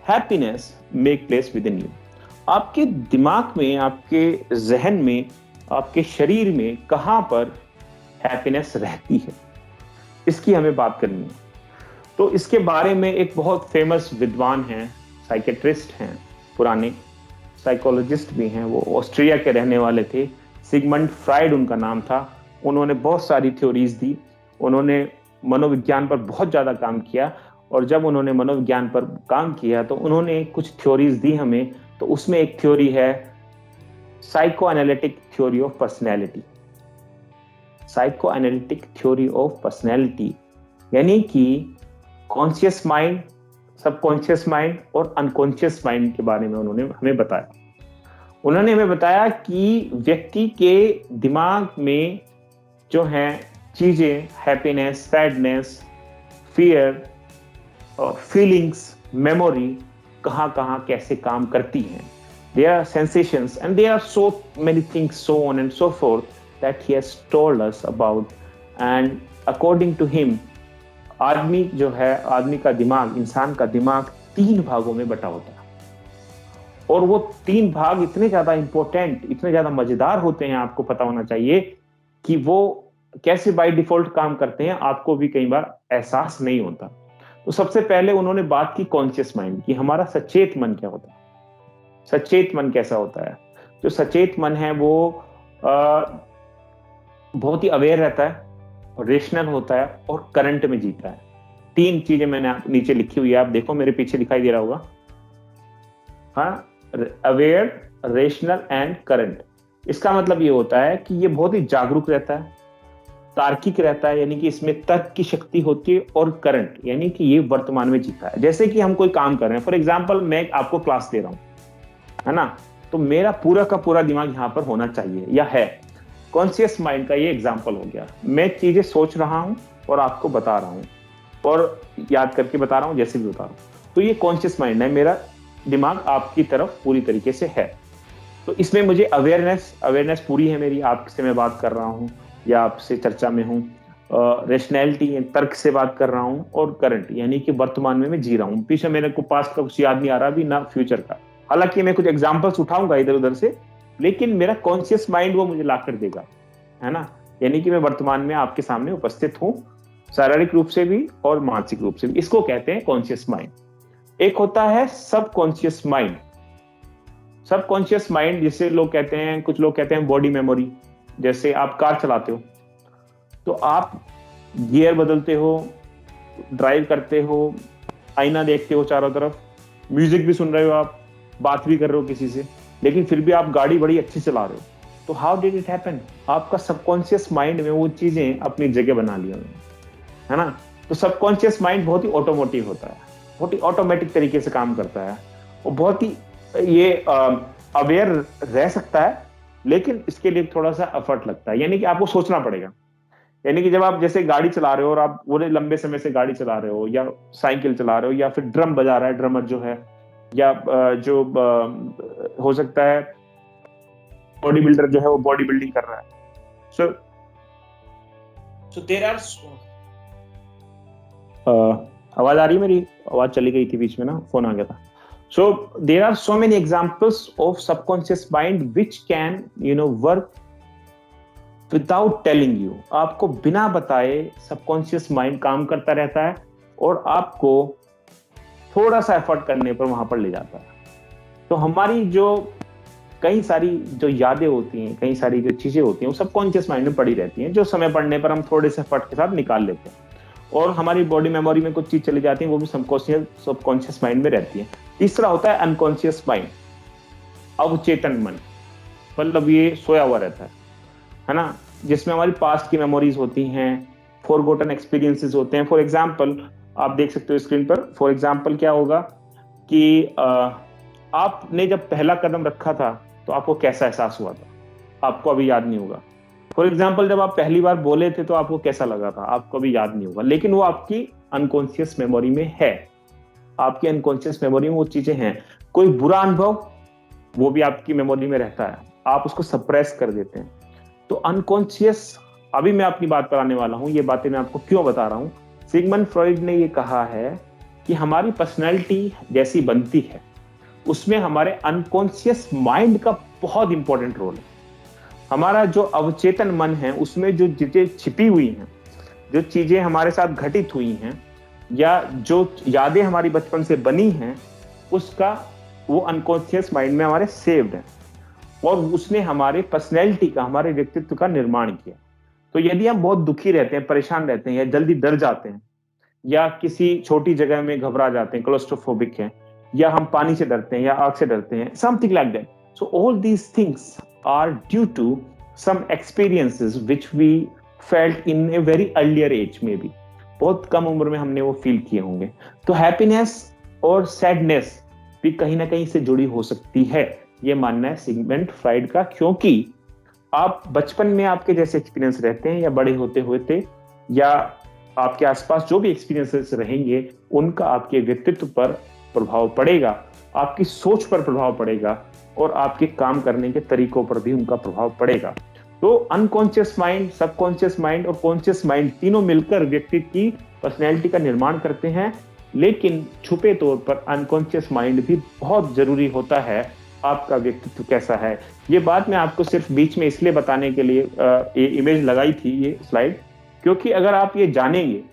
happiness make place within you. आपके दिमाग में, आपके जहन में, आपके शरीर में कहां पर हैप्पीनेस रहती है, इसकी हमें बात करनी है। तो इसके बारे में एक बहुत फेमस विद्वान हैं, साइकेट्रिस्ट हैं, पुराने साइकोलॉजिस्ट भी हैं, वो ऑस्ट्रिया के रहने वाले थे, सिगमंड फ्राइड उनका नाम था। उन्होंने बहुत सारी थ्योरीज दी, उन्होंने मनोविज्ञान पर बहुत ज़्यादा काम किया, और जब उन्होंने मनोविज्ञान पर काम किया तो उन्होंने कुछ थ्योरीज दी हमें। तो उसमें एक थ्योरी है psycho analytic theory of personality. Psycho analytic theory of personality यानी कि कॉन्शियस माइंड, सबकॉन्शियस माइंड और अनकॉन्शियस माइंड के बारे में उन्होंने हमें बताया। उन्होंने हमें बताया कि व्यक्ति के दिमाग में जो है चीजें, हैप्पीनेस, सैडनेस, फियर और फीलिंग्स, मेमोरी कहाँ कहाँ कैसे काम करती हैं। There are sensations and there are so many things, so on and so forth, that he has told us about. And according to him, आदमी जो है, आदमी का दिमाग, इंसान का दिमाग 3 भागों में बटा होता है, और वो 3 भाग इतने ज्यादा इंपॉर्टेंट, इतने ज्यादा मजेदार होते हैं, आपको पता होना चाहिए कि वो कैसे बाय डिफॉल्ट काम करते हैं, आपको भी कई बार एहसास नहीं होता। तो सबसे पहले उन्होंने बात की कॉन्शियस माइंड की, हमारा सचेत मन क्या होता है। सचेत मन कैसा होता है? जो सचेत मन है वो बहुत ही अवेयर रहता है, रेशनल होता है और करंट में जीता है। 3 चीजें मैंने नीचे लिखी हुई है, आप देखो, मेरे पीछे दिखाई दे रहा होगा। हाँ, अवेयर, रेशनल एंड करंट। इसका मतलब ये होता है कि ये बहुत ही जागरूक रहता है, तार्किक रहता है, यानी कि इसमें तर्क की शक्ति होती है, और करंट यानी कि ये वर्तमान में जीता है। जैसे कि हम कोई काम कर रहे हैं, फॉर एग्जाम्पल मैं आपको क्लास दे रहा हूं, है ना, तो मेरा पूरा का पूरा दिमाग यहां पर होना चाहिए या है। कॉन्शियस माइंड का ये एग्जाम्पल हो गया, मैं चीजें सोच रहा हूं और आपको बता रहा हूं, और याद करके बता रहा हूं, जैसे भी बता रहा हूं। तो ये कॉन्शियस माइंड है, मेरा दिमाग आपकी तरफ पूरी तरीके से है। तो इसमें मुझे अवेयरनेस पूरी है मेरी, आपसे मैं बात कर रहा हूँ या आपसे चर्चा में हूँ। रेशनैलिटी, तर्क से बात कर रहा हूँ, और करंट यानी कि वर्तमान में मैं जी रहा हूँ, पीछे मेरे को पास्ट का कुछ याद नहीं आ रहा अभी, ना फ्यूचर का। हालांकि मैं कुछ एग्जांपल्स उठाऊंगा इधर उधर से, लेकिन मेरा कॉन्शियस माइंड वो मुझे लाकर देगा, है ना, यानी कि मैं वर्तमान में आपके सामने उपस्थित हूँ, शारीरिक रूप से भी और मानसिक रूप से भी। इसको कहते हैं कॉन्शियस माइंड। एक होता है सब कॉन्शियस माइंड। सब कॉन्शियस माइंड जिसे लोग कहते हैं, कुछ लोग कहते हैं बॉडी मेमोरी। जैसे आप कार चलाते हो तो आप गियर बदलते हो, ड्राइव करते हो, आईना देखते हो चारों तरफ, म्यूजिक भी सुन रहे हो, आप बात भी कर रहे हो किसी से, लेकिन फिर भी आप गाड़ी बड़ी अच्छी चला रहे हो। तो हाउ डिड इट हैपन? आपका सबकॉन्शियस माइंड में वो चीजें अपनी जगह बना ली उन्होंने, है ना। तो सबकॉन्शियस माइंड बहुत ही ऑटोमोटिव होता है, बहुत ही ऑटोमेटिक तरीके से काम करता है, और बहुत ही ये अवेयर रह सकता है, लेकिन इसके लिए थोड़ा सा एफर्ट लगता है, यानी कि आपको सोचना पड़ेगा। यानी कि जब आप जैसे गाड़ी चला रहे हो और आप बड़े लंबे समय से गाड़ी चला रहे हो, या साइकिल चला रहे हो, या फिर ड्रम बजा रहा है ड्रमर जो है, या जो हो सकता है बॉडी बिल्डर जो है वो बॉडी बिल्डिंग कर रहा है। सो देयर आर, आवाज आ रही है मेरी? आवाज चली गई थी बीच में ना, फोन आ गया था। So there are so many examples of subconscious mind which can, work without telling you. आपको बिना बताए सबकॉन्शियस माइंड काम करता रहता है, और आपको थोड़ा सा एफर्ट करने पर वहां पर ले जाता है। तो हमारी जो कई सारी जो यादें होती हैं, कई सारी जो चीजें होती हैं, वो सबकॉन्शियस माइंड में पड़ी रहती हैं, जो समय पड़ने पर हम थोड़े से एफर्ट के साथ निकाल लेते हैं। और हमारी बॉडी मेमोरी में कुछ चीज चली जाती है, वो भी सबकॉन्शियस माइंड में रहती है। तीसरा होता है अनकॉन्शियस माइंड, अवचेतन मन, मतलब ये सोया हुआ रहता है ना, जिसमें हमारी पास्ट की मेमोरीज होती हैं, फॉरगॉटन एक्सपीरियंसेस होते हैं। फॉर एग्जांपल आप देख सकते हो स्क्रीन पर, फॉर एग्जांपल क्या होगा कि आपने जब पहला कदम रखा था तो आपको कैसा एहसास हुआ था, आपको अभी याद नहीं होगा। फॉर एग्जाम्पल जब आप पहली बार बोले थे तो आपको कैसा लगा था, आपको अभी याद नहीं होगा, लेकिन वो आपकी अनकॉन्शियस मेमोरी में है। आपकी अनकॉन्शियस मेमोरी में वो चीजें हैं। कोई बुरा अनुभव, वो भी आपकी मेमोरी में रहता है, आप उसको सप्रेस कर देते हैं। तो अनकॉन्शियस, अभी मैं अपनी बात पर आने वाला हूं, ये बातें मैं आपको क्यों बता रहा हूं। सिगमंड फ्रॉइड ने ये कहा है कि हमारी पर्सनैलिटी जैसी बनती है उसमें हमारे अनकॉन्शियस माइंड का बहुत इंपॉर्टेंट रोल है। हमारा जो अवचेतन मन है उसमें जो चीजें छिपी हुई हैं, जो चीजें हमारे साथ घटित हुई हैं, या जो यादें हमारी बचपन से बनी हैं, उसका वो अनकॉन्शियस माइंड में हमारे सेव्ड है, और उसने हमारे पर्सनैलिटी का, हमारे व्यक्तित्व का निर्माण किया। तो यदि हम बहुत दुखी रहते हैं, परेशान रहते हैं, या जल्दी डर जाते हैं, या किसी छोटी जगह में घबरा जाते हैं, क्लोस्ट्रोफोबिक हैं, या हम पानी से डरते हैं या आग से डरते हैं, something like that. So all these things are due to some experiences which we felt in a very earlier age, में भी बहुत कम उम्र में हमने वो फील किए होंगे। तो हैप्पीनेस और सैडनेस भी कहीं ना कहीं से जुड़ी हो सकती है, ये मानना है सिगमंड फ्रॉइड का। क्योंकि आप बचपन में आपके जैसे एक्सपीरियंस रहते हैं, या बड़े होते हुए, या आपके आसपास जो भी एक्सपीरियंसेस रहेंगे, उनका आपके व्यक्तित्व पर प्रभाव पड़ेगा, आपकी सोच पर प्रभाव पड़ेगा, और आपके काम करने के तरीकों पर भी उनका प्रभाव पड़ेगा। तो अनकॉन्शियस माइंड, सबकॉन्शियस माइंड और कॉन्शियस माइंड तीनों मिलकर व्यक्ति की पर्सनैलिटी का निर्माण करते हैं। लेकिन छुपे तौर पर अनकॉन्शियस माइंड भी बहुत जरूरी होता है, आपका व्यक्तित्व कैसा है। ये बात मैं आपको सिर्फ बीच में इसलिए बताने के लिए ये इमेज लगाई थी, ये स्लाइड, क्योंकि अगर आप ये जानेंगे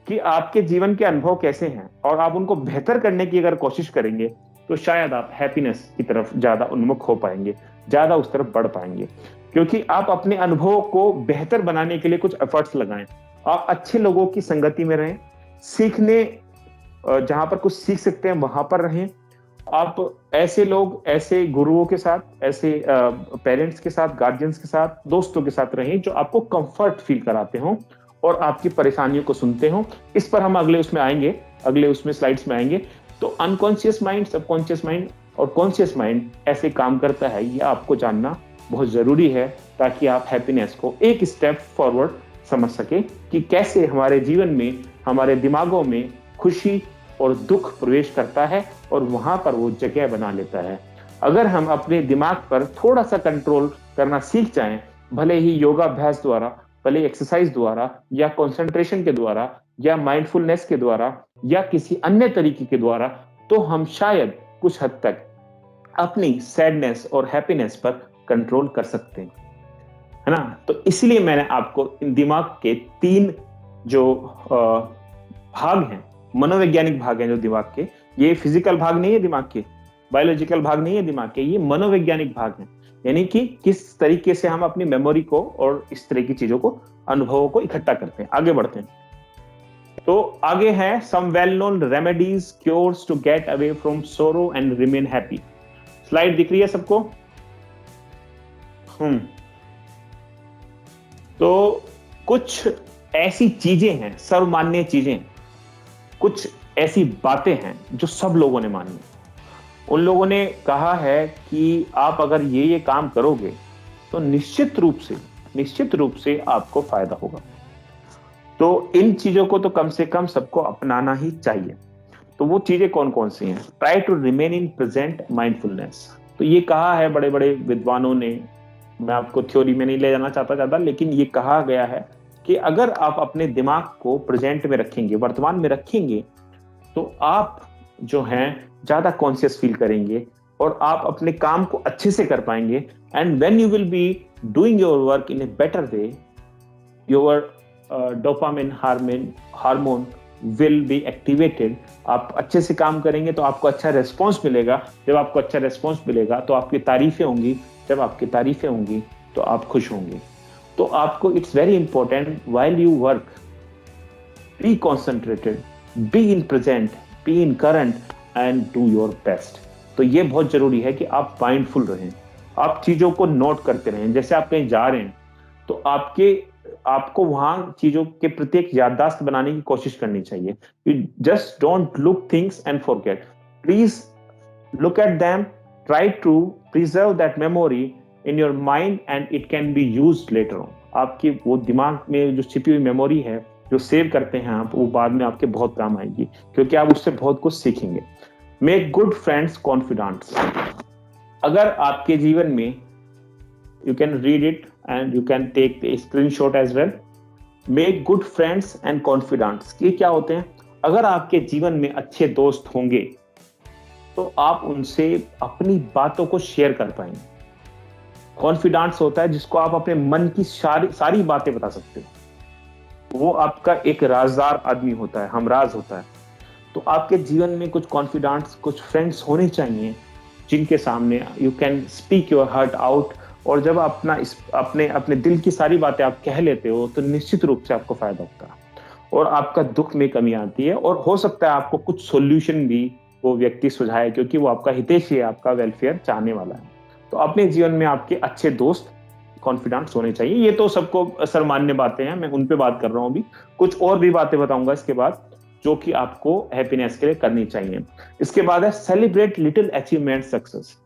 कि आपके जीवन के अनुभव कैसे हैं और आप उनको बेहतर करने की अगर कोशिश करेंगे, तो शायद आप हैप्पीनेस की तरफ ज्यादा उन्मुख हो पाएंगे, ज्यादा उस तरफ बढ़ पाएंगे। क्योंकि आप अपने अनुभवों को बेहतर बनाने के लिए कुछ एफर्ट्स लगाएं, आप अच्छे लोगों की संगति में रहें, सीखने जहां पर कुछ सीख सकते हैं वहां पर रहें। आप ऐसे लोग, ऐसे गुरुओं के साथ, ऐसे पेरेंट्स के साथ, गार्जियंस के साथ, दोस्तों के साथ रहें जो आपको कंफर्ट फील कराते हों और आपकी परेशानियों को सुनते हों। इस पर हम अगले उसमें स्लाइड्स में आएंगे। तो अनकॉन्शियस माइंड, सबकॉन्शियस माइंड और कॉन्शियस माइंड ऐसे काम करता है, ये आपको जानना बहुत जरूरी है, ताकि आप हैप्पीनेस को एक स्टेप फॉरवर्ड समझ सके कि कैसे हमारे जीवन में, हमारे दिमागों में खुशी और दुख प्रवेश करता है और वहां पर वो जगह बना लेता है। अगर हम अपने दिमाग पर थोड़ा सा कंट्रोल करना सीख जाएं, भले ही योगाभ्यास द्वारा, भले एक्सरसाइज द्वारा, या कंसंट्रेशन के द्वारा, या माइंडफुलनेस के द्वारा, या किसी अन्य तरीके के द्वारा, तो हम शायद कुछ हद तक अपनी सैडनेस और हैप्पीनेस पर कंट्रोल कर सकते हैं, है ना। तो इसलिए मैंने आपको इन दिमाग के 3 जो भाग हैं, मनोवैज्ञानिक भाग हैं जो दिमाग के, ये फिजिकल भाग नहीं है दिमाग के, बायोलॉजिकल भाग नहीं है दिमाग के, ये मनोवैज्ञानिक भाग हैं। यानी कि किस तरीके से हम अपनी मेमोरी को और इस तरह की चीजों को, अनुभवों को इकट्ठा करते हैं। आगे बढ़ते हैं। तो आगे है some well known remedies, cures to get away from sorrow and remain happy. Slide दिख रही है सबको? तो कुछ ऐसी चीजें हैं, सर्वमान्य चीजें, कुछ ऐसी बातें हैं जो सब लोगों ने मानी। उन लोगों ने कहा है कि आप अगर ये काम करोगे तो निश्चित रूप से आपको फायदा होगा। तो इन चीजों को तो कम से कम सबको अपनाना ही चाहिए। तो वो चीजें कौन कौन सी हैं? Try to remain in present mindfulness. तो ये कहा है बड़े बड़े विद्वानों ने, मैं आपको थ्योरी में नहीं ले जाना चाहता ज्यादा, लेकिन ये कहा गया है कि अगर आप अपने दिमाग को प्रेजेंट में रखेंगे, वर्तमान में रखेंगे, तो आप जो हैं ज्यादा कॉन्शियस फील करेंगे और आप अपने काम को अच्छे से कर पाएंगे। And when you will be doing your work in a better way, your dopamine hormone will be activated. आप अच्छे से काम करेंगे तो आपको अच्छा रेस्पॉन्स मिलेगा। जब आपको अच्छा रेस्पॉन्स मिलेगा तो आपकी तारीफें होंगी, जब आपकी तारीफें होंगी तो आप खुश होंगे। तो आपको it's very important while you work, be concentrated, be in present, be in current and do your best. तो ये बहुत जरूरी है कि आप माइंडफुल रहें, आप चीजों को नोट करते रहें। जैसे आप कहीं जा रहे हैं तो आपको वहां चीजों के प्रति एक याददाश्त बनाने की कोशिश करनी चाहिए। You just don't look things and forget, please look at them, try to preserve that memory in your mind and it can be used later on। आपकी वो दिमाग में जो छिपी हुई मेमोरी है, जो सेव करते हैं आप, वो बाद में आपके बहुत काम आएगी, क्योंकि आप उससे बहुत कुछ सीखेंगे। Make good friends confidants. अगर आपके जीवन में, you can read it and you can take the screenshot as well. Make good friends and confidants, ये क्या होते हैं? अगर आपके जीवन में अच्छे दोस्त होंगे तो आप उनसे अपनी बातों को शेयर कर पाएंगे। कॉन्फिडेंस होता है जिसको आप अपने मन की सारी बातें बता सकते हो। वो आपका एक राजदार आदमी होता है, हमराज होता है। तो आपके जीवन में कुछ कॉन्फिडेंस, कुछ फ्रेंड्स होने चाहिए जिनके सामने you can speak your heart out. और जब अपने अपने दिल की सारी बातें आप कह लेते हो तो निश्चित रूप से आपको फायदा होता है और आपका दुख में कमी आती है। और हो सकता है आपको कुछ सोल्यूशन भी वो व्यक्ति सुझाए, क्योंकि वो आपका हितैषी है, आपका वेलफेयर चाहने वाला है। तो अपने जीवन में आपके अच्छे दोस्त कॉन्फिडेंस होने चाहिए। ये तो सबको सर्वमान्य बातें हैं, मैं उन पे बात कर रहा हूँ। अभी कुछ और भी बातें बताऊंगा इसके बाद जो कि आपको हैप्पीनेस के लिए करनी चाहिए। इसके बाद है सेलिब्रेट लिटिल अचीवमेंट सक्सेस।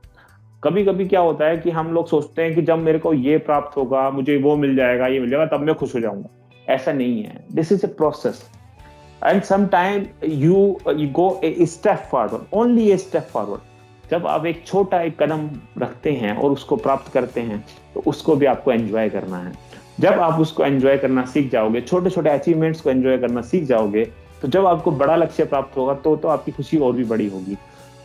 कभी कभी क्या होता है कि हम लोग सोचते हैं कि जब मेरे को ये प्राप्त होगा, मुझे वो मिल जाएगा, ये मिल जाएगा, तब मैं खुश हो जाऊंगा। ऐसा नहीं है। This is a process and sometimes you go a step forward, only a step forward। जब आप एक छोटा एक कदम रखते हैं और उसको प्राप्त करते हैं तो उसको भी आपको एंजॉय करना है। जब आप उसको एंजॉय करना सीख जाओगे, छोटे छोटे अचीवमेंट्स को एंजॉय करना सीख जाओगे, तो जब आपको बड़ा लक्ष्य प्राप्त होगा तो आपकी खुशी और भी बड़ी होगी।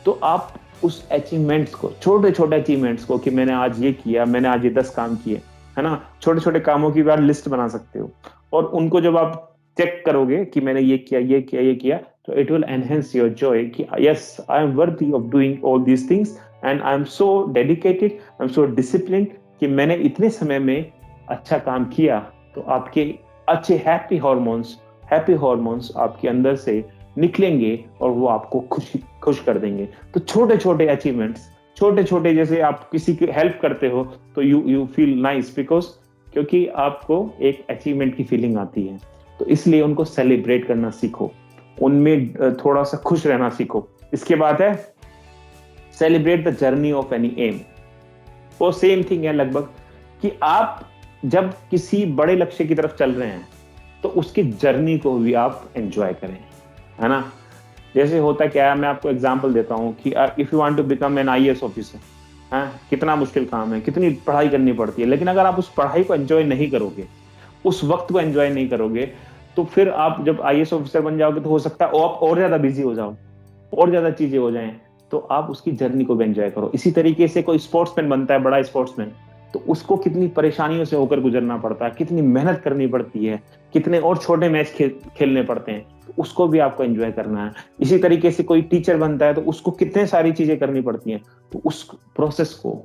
तो आप उस अचीवमेंट्स को, छोटे छोटे अचीवमेंट्स को, कि मैंने आज ये किया, मैंने आज ये 10 काम किए, है ना, छोटे छोटे कामों की बार लिस्ट बना सकते हो। और उनको जब आप चेक करोगे कि मैंने ये किया, ये किया, ये किया, तो it will enhance your joy कि yes, I am worthy of doing all these things and I am so dedicated, I am so disciplined कि मैंने इतने समय में अच्छा काम किया। तो आपके अच्छे हैप्पी हॉर्मोन्स आपके अंदर से निकलेंगे और वो आपको खुश कर देंगे। तो छोटे छोटे अचीवमेंट्स, छोटे छोटे, जैसे आप किसी की हेल्प करते हो तो यू फील नाइस, बिकॉज क्योंकि आपको एक अचीवमेंट की फीलिंग आती है। तो इसलिए उनको सेलिब्रेट करना सीखो, उनमें थोड़ा सा खुश रहना सीखो। इसके बाद है celebrate the journey of any aim. वो सेम थिंग है लगभग, कि आप जब किसी बड़े लक्ष्य की तरफ चल रहे हैं तो उसकी जर्नी को भी आप एंजॉय करें, है ना। जैसे होता क्या है, मैं आपको एग्जांपल देता हूँ कि if you want to become an IAS officer, कितना मुश्किल काम है, कितनी पढ़ाई करनी पड़ती है। लेकिन अगर आप उस पढ़ाई को एंजॉय नहीं करोगे, उस वक्त को एंजॉय नहीं करोगे, तो फिर आप जब आईएएस ऑफिसर बन जाओगे तो हो सकता है आप और ज्यादा बिजी हो जाओ, और ज्यादा चीजें हो जाएं। तो आप उसकी जर्नी को भी एंजॉय करो। इसी तरीके से कोई स्पोर्ट्समैन बनता है, बड़ा स्पोर्ट्समैन, तो उसको कितनी परेशानियों से होकर गुजरना पड़ता है, कितनी मेहनत करनी पड़ती है, कितने और छोटे मैच खेलने पड़ते हैं, तो उसको भी आपको एंजॉय करना है। इसी तरीके से कोई टीचर बनता है तो उसको कितने सारी चीजें करनी पड़ती हैं, तो उस प्रोसेस को,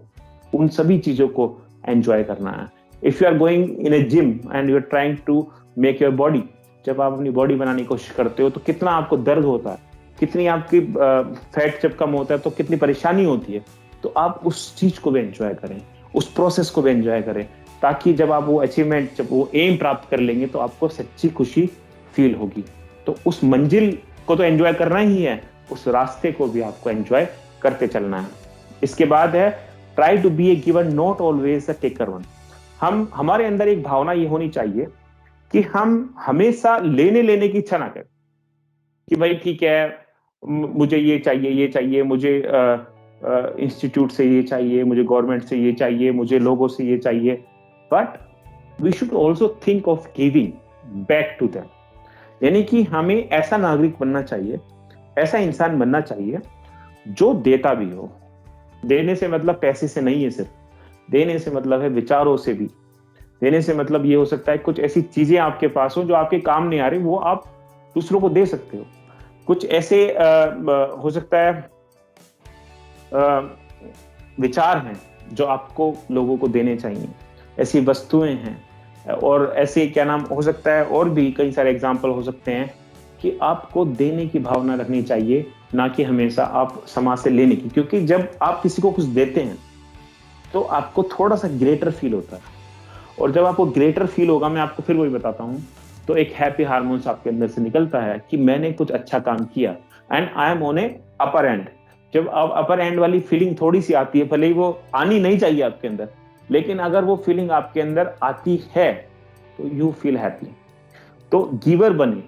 उन सभी चीजों को एंजॉय करना है। If you are going in a gym and you are trying to make your body, जब आप अपनी बॉडी बनाने की कोशिश करते हो तो कितना आपको दर्द होता है, कितनी आपकी फैट जब कम होता है तो कितनी परेशानी होती है। तो आप उस चीज को भी एंजॉय करें, उस प्रोसेस को भी एंजॉय करें, ताकि जब आप वो अचीवमेंट, जब वो एम प्राप्त कर लेंगे तो आपको सच्ची खुशी फील होगी। तो उस मंजिल को तो एंजॉय करना ही है, उस रास्ते को भी आपको एंजॉय करते चलना है। इसके बाद है try to be a giver, not always a taker one. हमारे अंदर एक भावना ये होनी चाहिए कि हम हमेशा लेने की इच्छा ना करें, कि भाई ठीक है, मुझे ये चाहिए, मुझे इंस्टीट्यूट से ये चाहिए, मुझे गवर्नमेंट से ये चाहिए, मुझे लोगों से ये चाहिए, but we should also think of giving back to them. यानी कि हमें ऐसा नागरिक बनना चाहिए, ऐसा इंसान बनना चाहिए जो देता भी हो। देने से मतलब पैसे से नहीं है, सिर्फ देने से मतलब है विचारों से भी। देने से मतलब ये हो सकता है कुछ ऐसी चीजें आपके पास हो जो आपके काम नहीं आ रही, वो आप दूसरों को दे सकते हो। कुछ ऐसे हो सकता है विचार हैं जो आपको लोगों को देने चाहिए, ऐसी वस्तुएं हैं, और ऐसे क्या नाम हो सकता है, और भी कई सारे एग्जाम्पल हो सकते हैं कि आपको देने की भावना रखनी चाहिए, ना कि हमेशा आप समाज से लेने की। क्योंकि जब आप किसी को कुछ देते हैं तो आपको थोड़ा सा ग्रेटर फील होता है, और जब आपको ग्रेटर फील होगा, मैं आपको फिर वही बताता हूँ, तो एक हैप्पी हार्मोन्स आपके अंदर से निकलता है कि मैंने कुछ अच्छा काम किया and I M on A upper and. जब आप अपर एंड वाली फीलिंग थोड़ी सी आती है, भले ही वो आनी नहीं चाहिए आपके अंदर, लेकिन अगर वो फीलिंग आपके अंदर आती है तो यू फील हैप्पी। तो गिवर बने।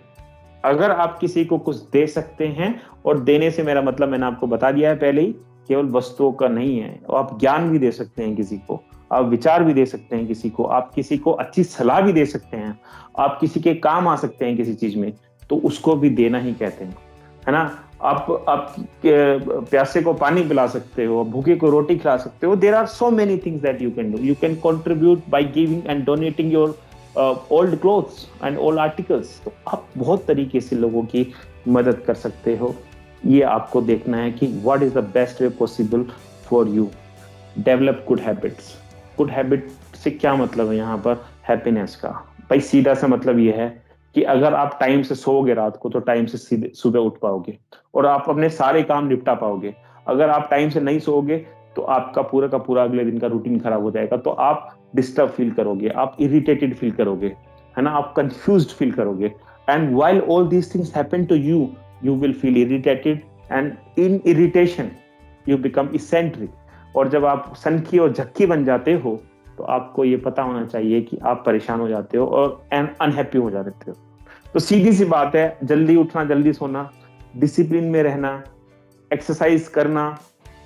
अगर आप किसी को कुछ दे सकते हैं, और देने से मेरा मतलब मैंने आपको बता दिया है पहले ही, केवल वस्तुओं का नहीं है, आप ज्ञान भी दे सकते हैं किसी को, आप विचार भी दे सकते हैं किसी को, आप किसी को अच्छी सलाह भी दे सकते हैं, आप किसी के काम आ सकते हैं किसी चीज में, तो उसको भी देना ही कहते हैं, है ना। आप प्यासे को पानी पिला सकते हो, भूखे को रोटी खिला सकते हो। There are so many things that you can do. You can contribute by giving and donating your old clothes and old articles. तो आप बहुत तरीके से लोगों की मदद कर सकते हो। ये आपको देखना है कि what is the best way possible for you. Develop good habits. Good habit से क्या मतलब है यहाँ पर? हैप्पीनेस का। भाई सीधा सा मतलब ये है कि अगर आप टाइम से सोओगे रात को, तो टाइम से सीधे सुबह उठ पाओगे और आप अपने सारे काम निपटा पाओगे। अगर आप टाइम से नहीं सोओगे तो आपका पूरा का पूरा अगले दिन का रूटीन खराब हो जाएगा। तो आप डिस्टर्ब फील करोगे, आप इरिटेटेड फील करोगे, है ना, आप कंफ्यूज्ड फील करोगे। And while all these things happen to you, you will feel irritated, and in irritation you become eccentric. और जब आप सनकी और झक्की बन जाते हो, तो आपको ये पता होना चाहिए कि आप परेशान हो जाते हो और अनहैप्पी हो जाते हो। तो सीधी सी बात है, जल्दी उठना, जल्दी सोना, डिसिप्लिन में रहना, एक्सरसाइज करना।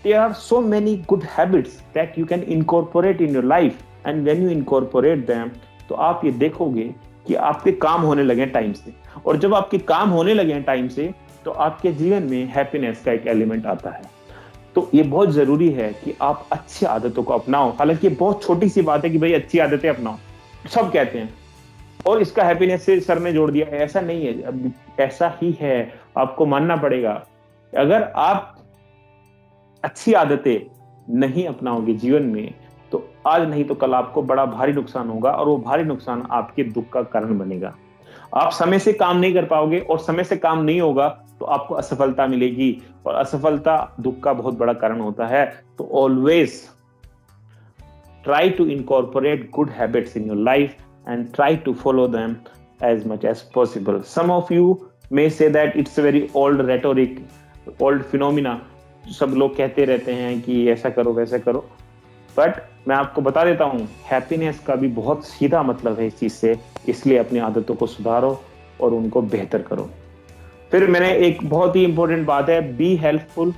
There are so many good habits that you can incorporate in your life, and when you incorporate them, तो आप ये देखोगे कि आपके काम होने लगे टाइम से। और जब आपके काम होने लगे टाइम से, तो आपके जीवन में हैप्पीनेस का एक एलिमेंट आता है। तो ये बहुत जरूरी है कि आप अच्छी आदतों को अपनाओ। हालांकि ये बहुत छोटी सी बात है कि भाई अच्छी आदतें अपनाओ, सब कहते हैं, और इसका हैप्पीनेस से सर ने जोड़ दिया, ऐसा नहीं है। अब ऐसा ही है, आपको मानना पड़ेगा। अगर आप अच्छी आदतें नहीं अपनाओगे जीवन में, तो आज नहीं तो कल आपको बड़ा भारी नुकसान होगा, और वो भारी नुकसान आपके दुख का कारण बनेगा। आप समय से काम नहीं कर पाओगे, और समय से काम नहीं होगा तो आपको असफलता मिलेगी, और असफलता दुख का बहुत बड़ा कारण होता है। तो always try to incorporate good habits in your life and try to follow them as much as possible. Some of you may say that it's a very old rhetoric, old phenomena. सब लोग कहते रहते हैं कि ऐसा करो वैसा करो, बट मैं आपको बता देता हूँ, हैप्पीनेस का भी बहुत सीधा मतलब है इस चीज से। इसलिए अपनी आदतों को सुधारो और उनको बेहतर करो। फिर मैंने एक बहुत ही इंपॉर्टेंट बात है, be helpful,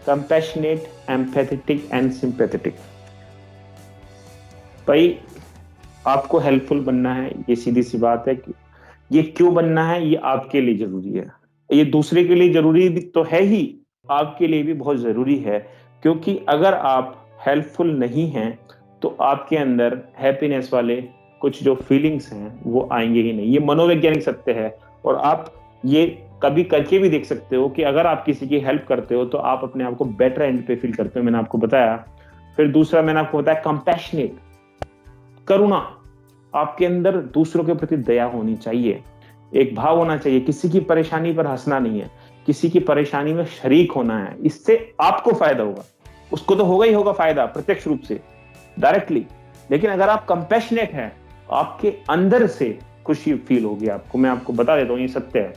compassionate, empathetic and sympathetic. भाई आपको हेल्पफुल बनना है, ये सीधी सी बात है। कि ये क्यों बनना है, ये आपके लिए जरूरी है, ये दूसरे के लिए जरूरी तो है ही, आपके लिए भी बहुत जरूरी है। क्योंकि अगर आप हेल्पफुल नहीं हैं, तो आपके अंदर हैप्पीनेस वाले कुछ जो फीलिंग्स हैं वो आएंगे ही नहीं। ये मनोवैज्ञानिक सत्य है, और आप ये कभी करके भी देख सकते हो कि अगर आप किसी की हेल्प करते हो तो आप अपने आप को बेटर एंड पे फील करते हो, मैंने आपको बताया। फिर दूसरा मैंने आपको बताया कंपैशनेट, करुणा। आपके अंदर दूसरों के प्रति दया होनी चाहिए, एक भाव होना चाहिए। किसी की परेशानी पर हंसना नहीं है, किसी की परेशानी में शरीक होना है। इससे आपको फायदा होगा, उसको तो होगा ही होगा फायदा, प्रत्यक्ष रूप से, डायरेक्टली। लेकिन अगर आप कंपैशनेट हैं, आपके अंदर से खुशी फील होगी आपको। मैं आपको बता देता हूँ, ये सत्य है,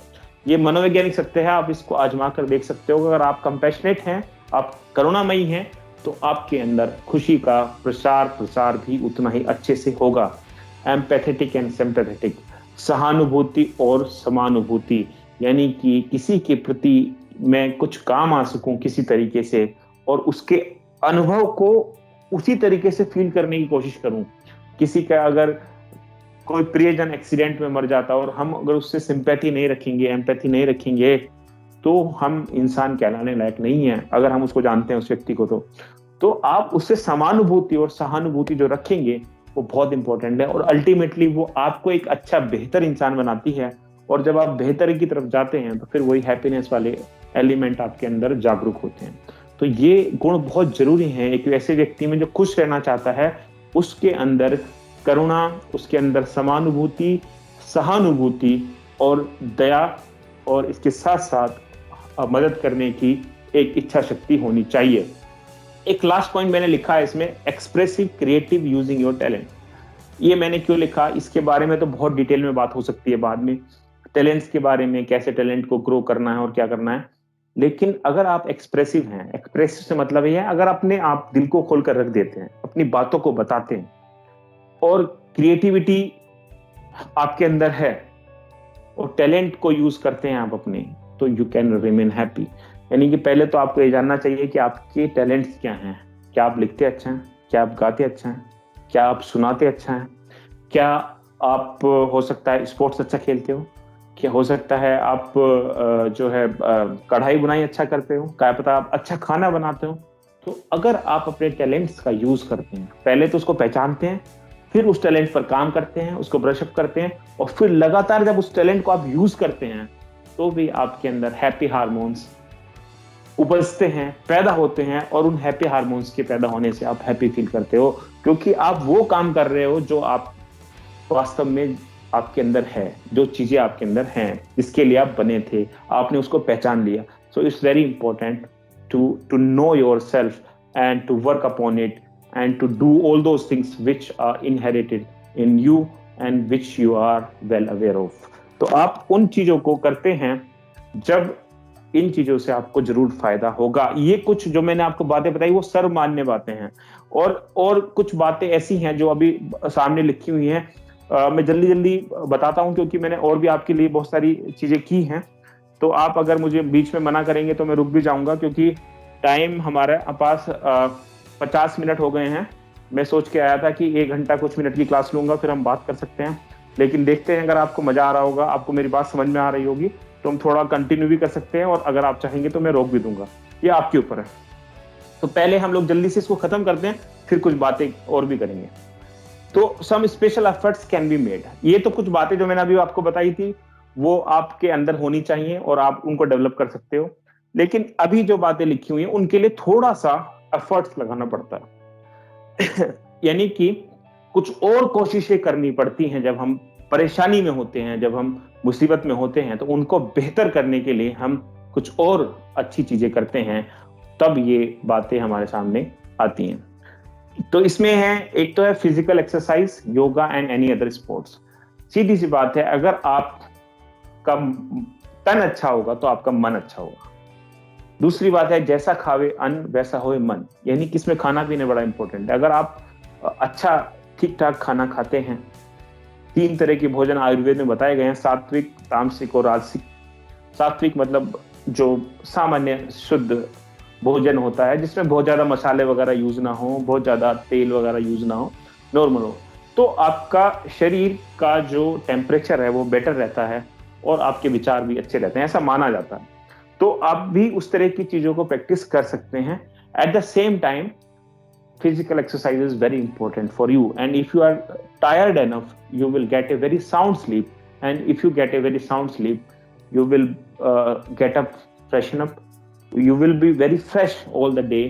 ये मनोवैज्ञानिक सत्य है। आप इसको आजमा कर देख सकते हो। अगर आप कंपैशनेट हैं, आप करुणामयी हैं, तो आपके अंदर खुशी का प्रसार भी उतना ही अच्छे से होगा। एम्पैथेटिक एंड सिंपैथेटिक, सहानुभूति और समानुभूति, यानी कि किसी के प्रति मैं कुछ काम आ सकूं किसी तरीके से, और उसके अनुभव को उसी तरीके से फील करने की कोशिश करूं। किसी का अगर कोई प्रियजन एक्सीडेंट में मर जाता, और हम अगर उससे सिंपैथी नहीं रखेंगे, एम्पैथी नहीं रखेंगे, तो हम इंसान कहलाने लायक नहीं है। अगर हम उसको जानते हैं, उस व्यक्ति को, तो आप उससे समानुभूति और सहानुभूति जो रखेंगे, वो बहुत इंपॉर्टेंट है। और अल्टीमेटली वो आपको एक अच्छा बेहतर इंसान बनाती है। और जब आप बेहतर की तरफ जाते हैं, तो फिर वही हैप्पीनेस वाले एलिमेंट आपके अंदर जागरूक होते हैं। तो ये गुण बहुत जरूरी हैं एक ऐसे व्यक्ति में जो खुश रहना चाहता है। उसके अंदर करुणा, उसके अंदर समानुभूति, सहानुभूति और दया, और इसके साथ साथ मदद करने की एक इच्छा शक्ति होनी चाहिए। एक लास्ट पॉइंट मैंने लिखा है इसमें, expressive creative using your talent. ये मैंने क्यों लिखा, इसके बारे में तो बहुत डिटेल में बात हो सकती है बाद में, टैलेंट्स के बारे में, कैसे टैलेंट को ग्रो करना है और क्या करना है। लेकिन अगर आप एक्सप्रेसिव हैं, एक्सप्रेसिव से मतलब ये है अगर अपने आप दिल को खोलकर रख देते हैं, अपनी बातों को बताते हैं और क्रिएटिविटी आपके अंदर है और टैलेंट को यूज करते हैं आप अपने, तो यू कैन रिमेन हैप्पी। यानी कि पहले तो आपको ये जानना चाहिए कि आपके टैलेंट्स क्या हैं। क्या आप लिखते अच्छा हैं? क्या आप गाते अच्छा हैं? क्या आप सुनाते अच्छा हैं? क्या आप हो सकता है स्पोर्ट्स अच्छा खेलते हो? क्या हो सकता है आप जो है कढ़ाई बुनाई अच्छा करते हो? क्या पता आप अच्छा खाना बनाते हो? तो अगर आप अपने टैलेंट्स का यूज करते हैं, पहले तो उसको पहचानते हैं, फिर उस टैलेंट पर काम करते हैं, उसको ब्रशअप करते हैं, और फिर लगातार जब उस टैलेंट को आप यूज करते हैं तो भी आपके अंदर हैप्पी हार्मोन्स उपजते हैं, पैदा होते हैं, और उन हैप्पी हार्मोन्स के पैदा होने से आप हैप्पी फील करते हो, क्योंकि आप वो काम कर रहे हो जो आप वास्तव में आपके अंदर है, जो चीजें आपके अंदर हैं, जिसके लिए आप बने थे, आपने उसको पहचान लिया। So it's very important to know yourself and to work upon it and to do all those things which are inherited in you and which you are well aware of. तो आप उन चीजों को करते हैं जब इन चीजों से आपको जरूर फायदा होगा। ये कुछ जो मैंने आपको बातें बताई वो सर्वमान्य बातें हैं, और कुछ बातें ऐसी हैं जो अभी सामने लिखी हुई हैं। मैं जल्दी जल्दी बताता हूं क्योंकि मैंने और भी आपके लिए बहुत सारी चीजें की हैं। तो आप अगर मुझे बीच में मना करेंगे तो मैं रुक भी जाऊंगा, क्योंकि टाइम हमारे पास 50 मिनट हो गए हैं। मैं सोच के आया था कि 1 घंटा कुछ मिनट की क्लास लूंगा, फिर हम बात कर सकते हैं, लेकिन देखते हैं अगर आपको मजा आ रहा होगा, आपको मेरी बात समझ में आ रही होगी, तो हम थोड़ा कंटिन्यू भी कर सकते हैं, और अगर आप चाहेंगे तो मैं रोक भी दूंगा, ये आपके ऊपर है। तो पहले हम लोग जल्दी से इसको खत्म करते हैं, फिर कुछ बातें और भी करेंगे। तो some special efforts can be made. ये तो कुछ बातें जो मैंने अभी आपको बताई थी वो आपके अंदर होनी चाहिए और आप उनको डेवलप कर सकते हो, लेकिन अभी जो बातें लिखी हुई हैं उनके लिए थोड़ा सा एफर्ट्स लगाना पड़ता है। यानी कि कुछ और कोशिशें करनी पड़ती हैं जब हम परेशानी में होते हैं, जब हम मुसीबत में होते हैं, तो उनको बेहतर करने के लिए हम कुछ और अच्छी चीजें करते हैं, तब ये बातें हमारे सामने आती हैं। तो इसमें है, एक तो है physical exercise, yoga and any other sports. सीधी सी बात है, अगर आपका तन अच्छा होगा तो आपका मन अच्छा होगा। दूसरी बात है, जैसा खावे अन्न वैसा होए मन, यानी कि इसमें खाना पीना बड़ा इंपॉर्टेंट है। अगर आप अच्छा ठीक ठाक खाना खाते हैं, 3 तरह के भोजन आयुर्वेद में बताए गए हैं, सात्विक, तामसिक और राजसिक। सात्विक मतलब जो सामान्य शुद्ध भोजन होता है, जिसमें बहुत ज्यादा मसाले वगैरह यूज ना हो, बहुत ज्यादा तेल वगैरह यूज ना हो, नॉर्मल हो, तो आपका शरीर का जो टेम्परेचर है वो बेटर रहता है और आपके विचार भी अच्छे रहते हैं, ऐसा माना जाता है। तो आप भी उस तरह की चीजों को प्रैक्टिस कर सकते हैं। At the same time physical exercise is very important for you, and if you are tired enough you will get a very sound sleep, and if you get a very sound sleep you will get up, freshen up, you will be very fresh all the day,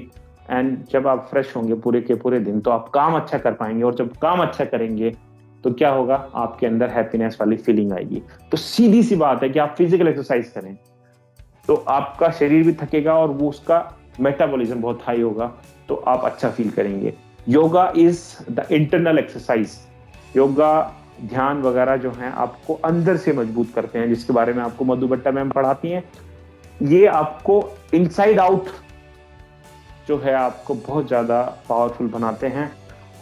and जब आप fresh होंगे पूरे के पूरे दिन तो आप काम अच्छा कर पाएंगे, और जब काम अच्छा करेंगे तो क्या होगा, आपके अंदर हैप्पीनेस वाली फीलिंग आएगी। तो सीधी सी बात है कि आप फिजिकल एक्सरसाइज करें तो आपका शरीर भी थकेगा और वो उसका मेटाबॉलिज्म बहुत हाई होगा, तो आप अच्छा फील करेंगे। Yoga is the internal exercise. Yoga, ध्यान वगैरह जो है आपको अंदर से मजबूत करते हैं, जिसके बारे में आपको मधु बट्टा मैम पढ़ाती हैं। ये आपको इनसाइड आउट जो है आपको बहुत ज्यादा पावरफुल बनाते हैं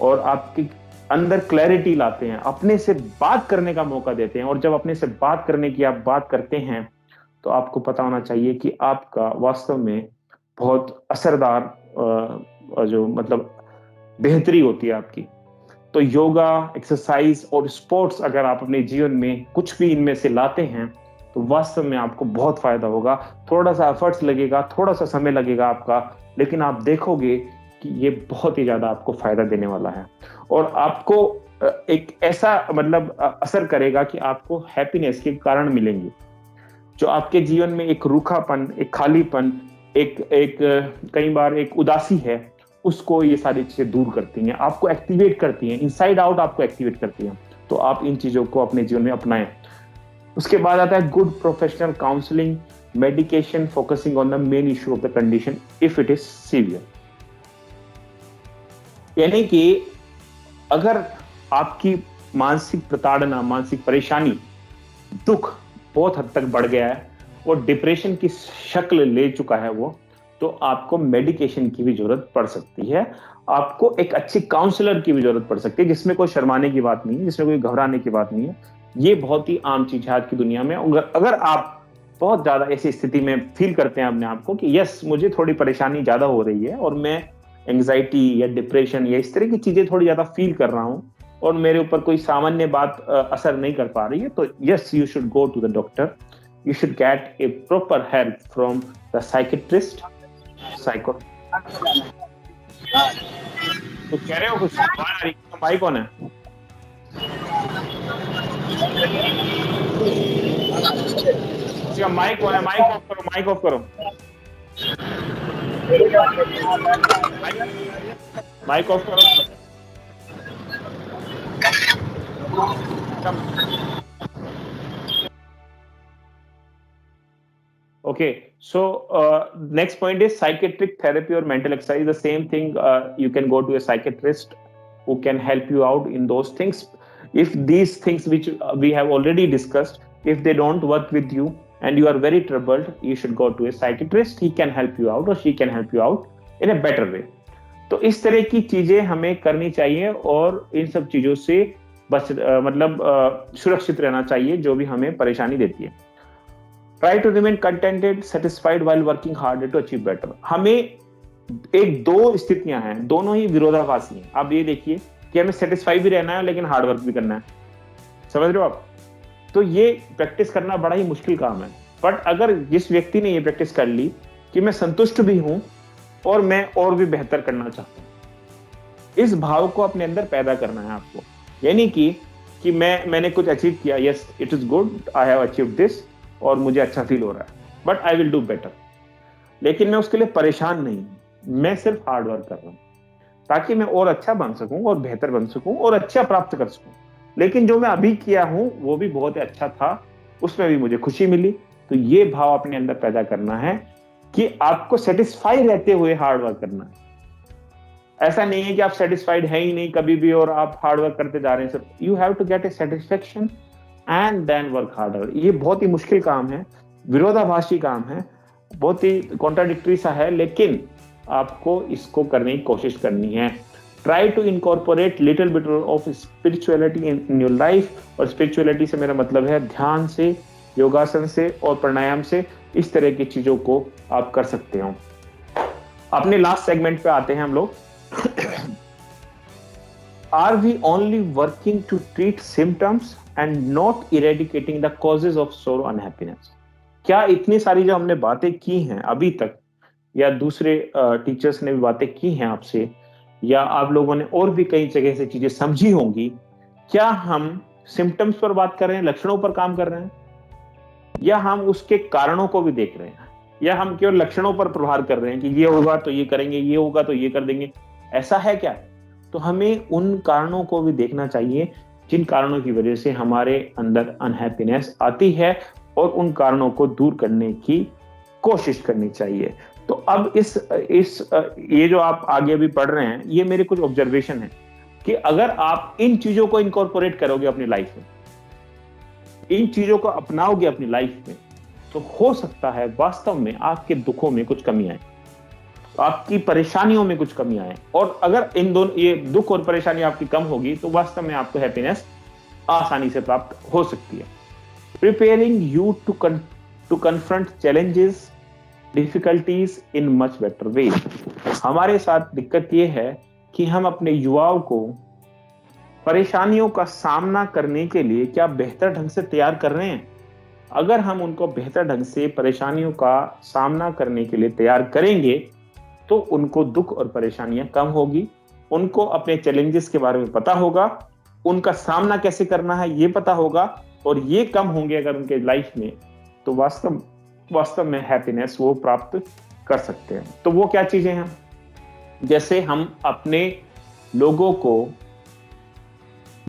और आपके अंदर क्लैरिटी लाते हैं, अपने से बात करने का मौका देते हैं। और जब अपने से बात करने की आप बात करते हैं तो आपको पता होना चाहिए कि आपका वास्तव में बहुत असरदार जो मतलब बेहतरी होती है आपकी। तो योगा, एक्सरसाइज और स्पोर्ट्स अगर आप अपने जीवन में कुछ भी इनमें से लाते हैं तो वास्तव में आपको बहुत फायदा होगा। थोड़ा सा एफर्ट्स लगेगा, थोड़ा सा समय लगेगा आपका, लेकिन आप देखोगे कि ये बहुत ही ज्यादा आपको फायदा देने वाला है और आपको एक ऐसा मतलब असर करेगा कि आपको हैप्पीनेस के कारण मिलेंगे। जो आपके जीवन में एक रूखापन, एक खालीपन, एक कई बार एक उदासी है, उसको ये सारी चीजें दूर करती हैं, आपको एक्टिवेट करती हैं, इनसाइड आउट आपको एक्टिवेट करती हैं। तो आप इन चीजों को अपने जीवन में अपनाएं। उसके बाद आता है good professional counselling, medication focusing on the main issue of the condition if it is severe. यानी कि अगर आपकी मानसिक प्रताड़ना, मानसिक परेशानी, दुख बहुत हद तक बढ़ गया है और डिप्रेशन की शक्ल ले चुका है वो, तो आपको मेडिकेशन की भी जरूरत पड़ सकती है। आपको एक अच्छी काउंसलर की भी जरूरत पड़ सकती है, जिसमें कोई शर्माने की बात नहीं है, जिसमें कोई घबराने की बात नहीं है। ये बहुत ही आम चीज है आज की दुनिया में। अगर आप बहुत ज्यादा ऐसी स्थिति में फील करते हैं अपने आप को कि यस मुझे थोड़ी परेशानी ज्यादा हो रही है और मैं एंग्जाइटी या डिप्रेशन या इस तरह की चीजें थोड़ी ज्यादा फील कर रहा हूं और मेरे ऊपर कोई सामान्य बात असर नहीं कर पा रही है, तो yes you should go to the doctor, you should get a proper help from the psychiatrist, psycho। तो कह रहे हो कुछ भाई कौन है? इसका माइक कौन है? माइक ऑफ करो, माइक ऑफ करो, माइक ऑफ करो। Okay, so next point is psychiatric therapy or mental exercise. The same thing, you can go to a psychiatrist who can help you out in those things. If these things which we have already discussed, if they don't work with you and you are very troubled, you should go to a psychiatrist. He can help you out or she can help you out in a better way. तो इस तरह की चीजें हमें करनी चाहिए और इन सब चीजों से बस सुरक्षित रहना चाहिए जो भी हमें परेशानी देती है। Try to remain contented, satisfied while working harder to achieve better. हमें एक दो स्थितियां हैं, दोनों ही विरोधाभासी हैं। आप ये देखिए कि हमें सेटिस्फाई भी रहना है लेकिन हार्ड वर्क भी करना है, समझ रहे हो आप? तो ये प्रैक्टिस करना बड़ा ही मुश्किल काम है। बट अगर जिस व्यक्ति ने ये प्रैक्टिस कर ली कि मैं संतुष्ट भी हूं और मैं और भी बेहतर करना चाहता हूं, इस भाव को अपने अंदर पैदा करना है आपको। यानी कि मैंने कुछ अचीव किया, yes it is good, I have achieved this और मुझे अच्छा फील हो रहा है, but I will do better. लेकिन मैं उसके लिए परेशान नहीं, मैं सिर्फ हार्ड वर्क कर रहा हूं ताकि मैं और अच्छा बन सकूं और बेहतर बन सकूं और अच्छा प्राप्त कर सकूं। लेकिन जो मैं अभी किया हूं वो भी बहुत अच्छा था, उसमें भी मुझे खुशी मिली। तो ये भाव अपने अंदर पैदा करना है कि आपको सेटिस्फाई रहते हुए हार्ड वर्क करना है। ऐसा नहीं है कि आप सेटिस्फाइड है ही नहीं कभी भी और आप हार्ड वर्क करते जा रहे हैं सिर्फ। You have to get a satisfaction and then work harder. ये बहुत ही मुश्किल काम है, विरोधाभासी काम है, बहुत ही कॉन्ट्राडिक्टरी सा है, लेकिन आपको इसको करने की कोशिश करनी है। Try to incorporate little bit of spirituality in your life. और स्पिरिचुअलिटी से मेरा मतलब है ध्यान से, योगासन से और प्राणायाम से। इस तरह की चीजों को आप कर सकते हो। अपने लास्ट सेगमेंट पे आते हैं हम लोग। Are we only working to treat symptoms and not eradicating the causes of sorrow and happiness? क्या इतनी सारी जो हमने बातें की हैं अभी तक, या दूसरे टीचर्स ने भी बातें की हैं आपसे, या आप लोगों ने और भी कई जगह से चीजें समझी होंगी, क्या हम सिम्टम्स पर बात कर रहे हैं, लक्षणों पर काम कर रहे हैं, या हम उसके कारणों को भी देख रहे हैं, या हम केवल लक्षणों पर प्रहार कर रहे हैं कि ये होगा तो ये करेंगे, ये होगा तो ये कर देंगे? ऐसा है क्या? तो हमें उन कारणों को भी देखना चाहिए जिन कारणों की वजह से हमारे अंदर अनहैप्पीनेस आती है और उन कारणों को दूर करने की कोशिश करनी चाहिए। तो अब ये जो आप आगे अभी पढ़ रहे हैं, ये मेरे कुछ ऑब्जर्वेशन है कि अगर आप इन चीजों को इनकॉर्पोरेट करोगे अपनी लाइफ में, इन चीजों को अपनाओगे अपनी लाइफ में, तो हो सकता है वास्तव में आपके दुखों में कुछ कमी आए, आपकी परेशानियों में कुछ कमी आए। और अगर इन दोनों, ये दुख और परेशानी आपकी कम होगी, तो वास्तव में आपको हैप्पीनेस आसानी से प्राप्त हो सकती है। Preparing you to confront challenges, difficulties in much better way. हमारे साथ दिक्कत यह है कि हम अपने युवाओं को परेशानियों का सामना करने के लिए क्या बेहतर ढंग से तैयार कर रहे हैं? अगर हम उनको बेहतर ढंग से परेशानियों का सामना करने के लिए तैयार करेंगे तो उनको दुख और परेशानियां कम होगी, उनको अपने चैलेंजेस के बारे में पता होगा, उनका सामना कैसे करना है ये पता होगा, और ये कम होंगे अगर उनके लाइफ में, तो वास्तव में हैप्पीनेस वो प्राप्त कर सकते हैं। तो वो क्या चीजें हैं? जैसे हम अपने लोगों को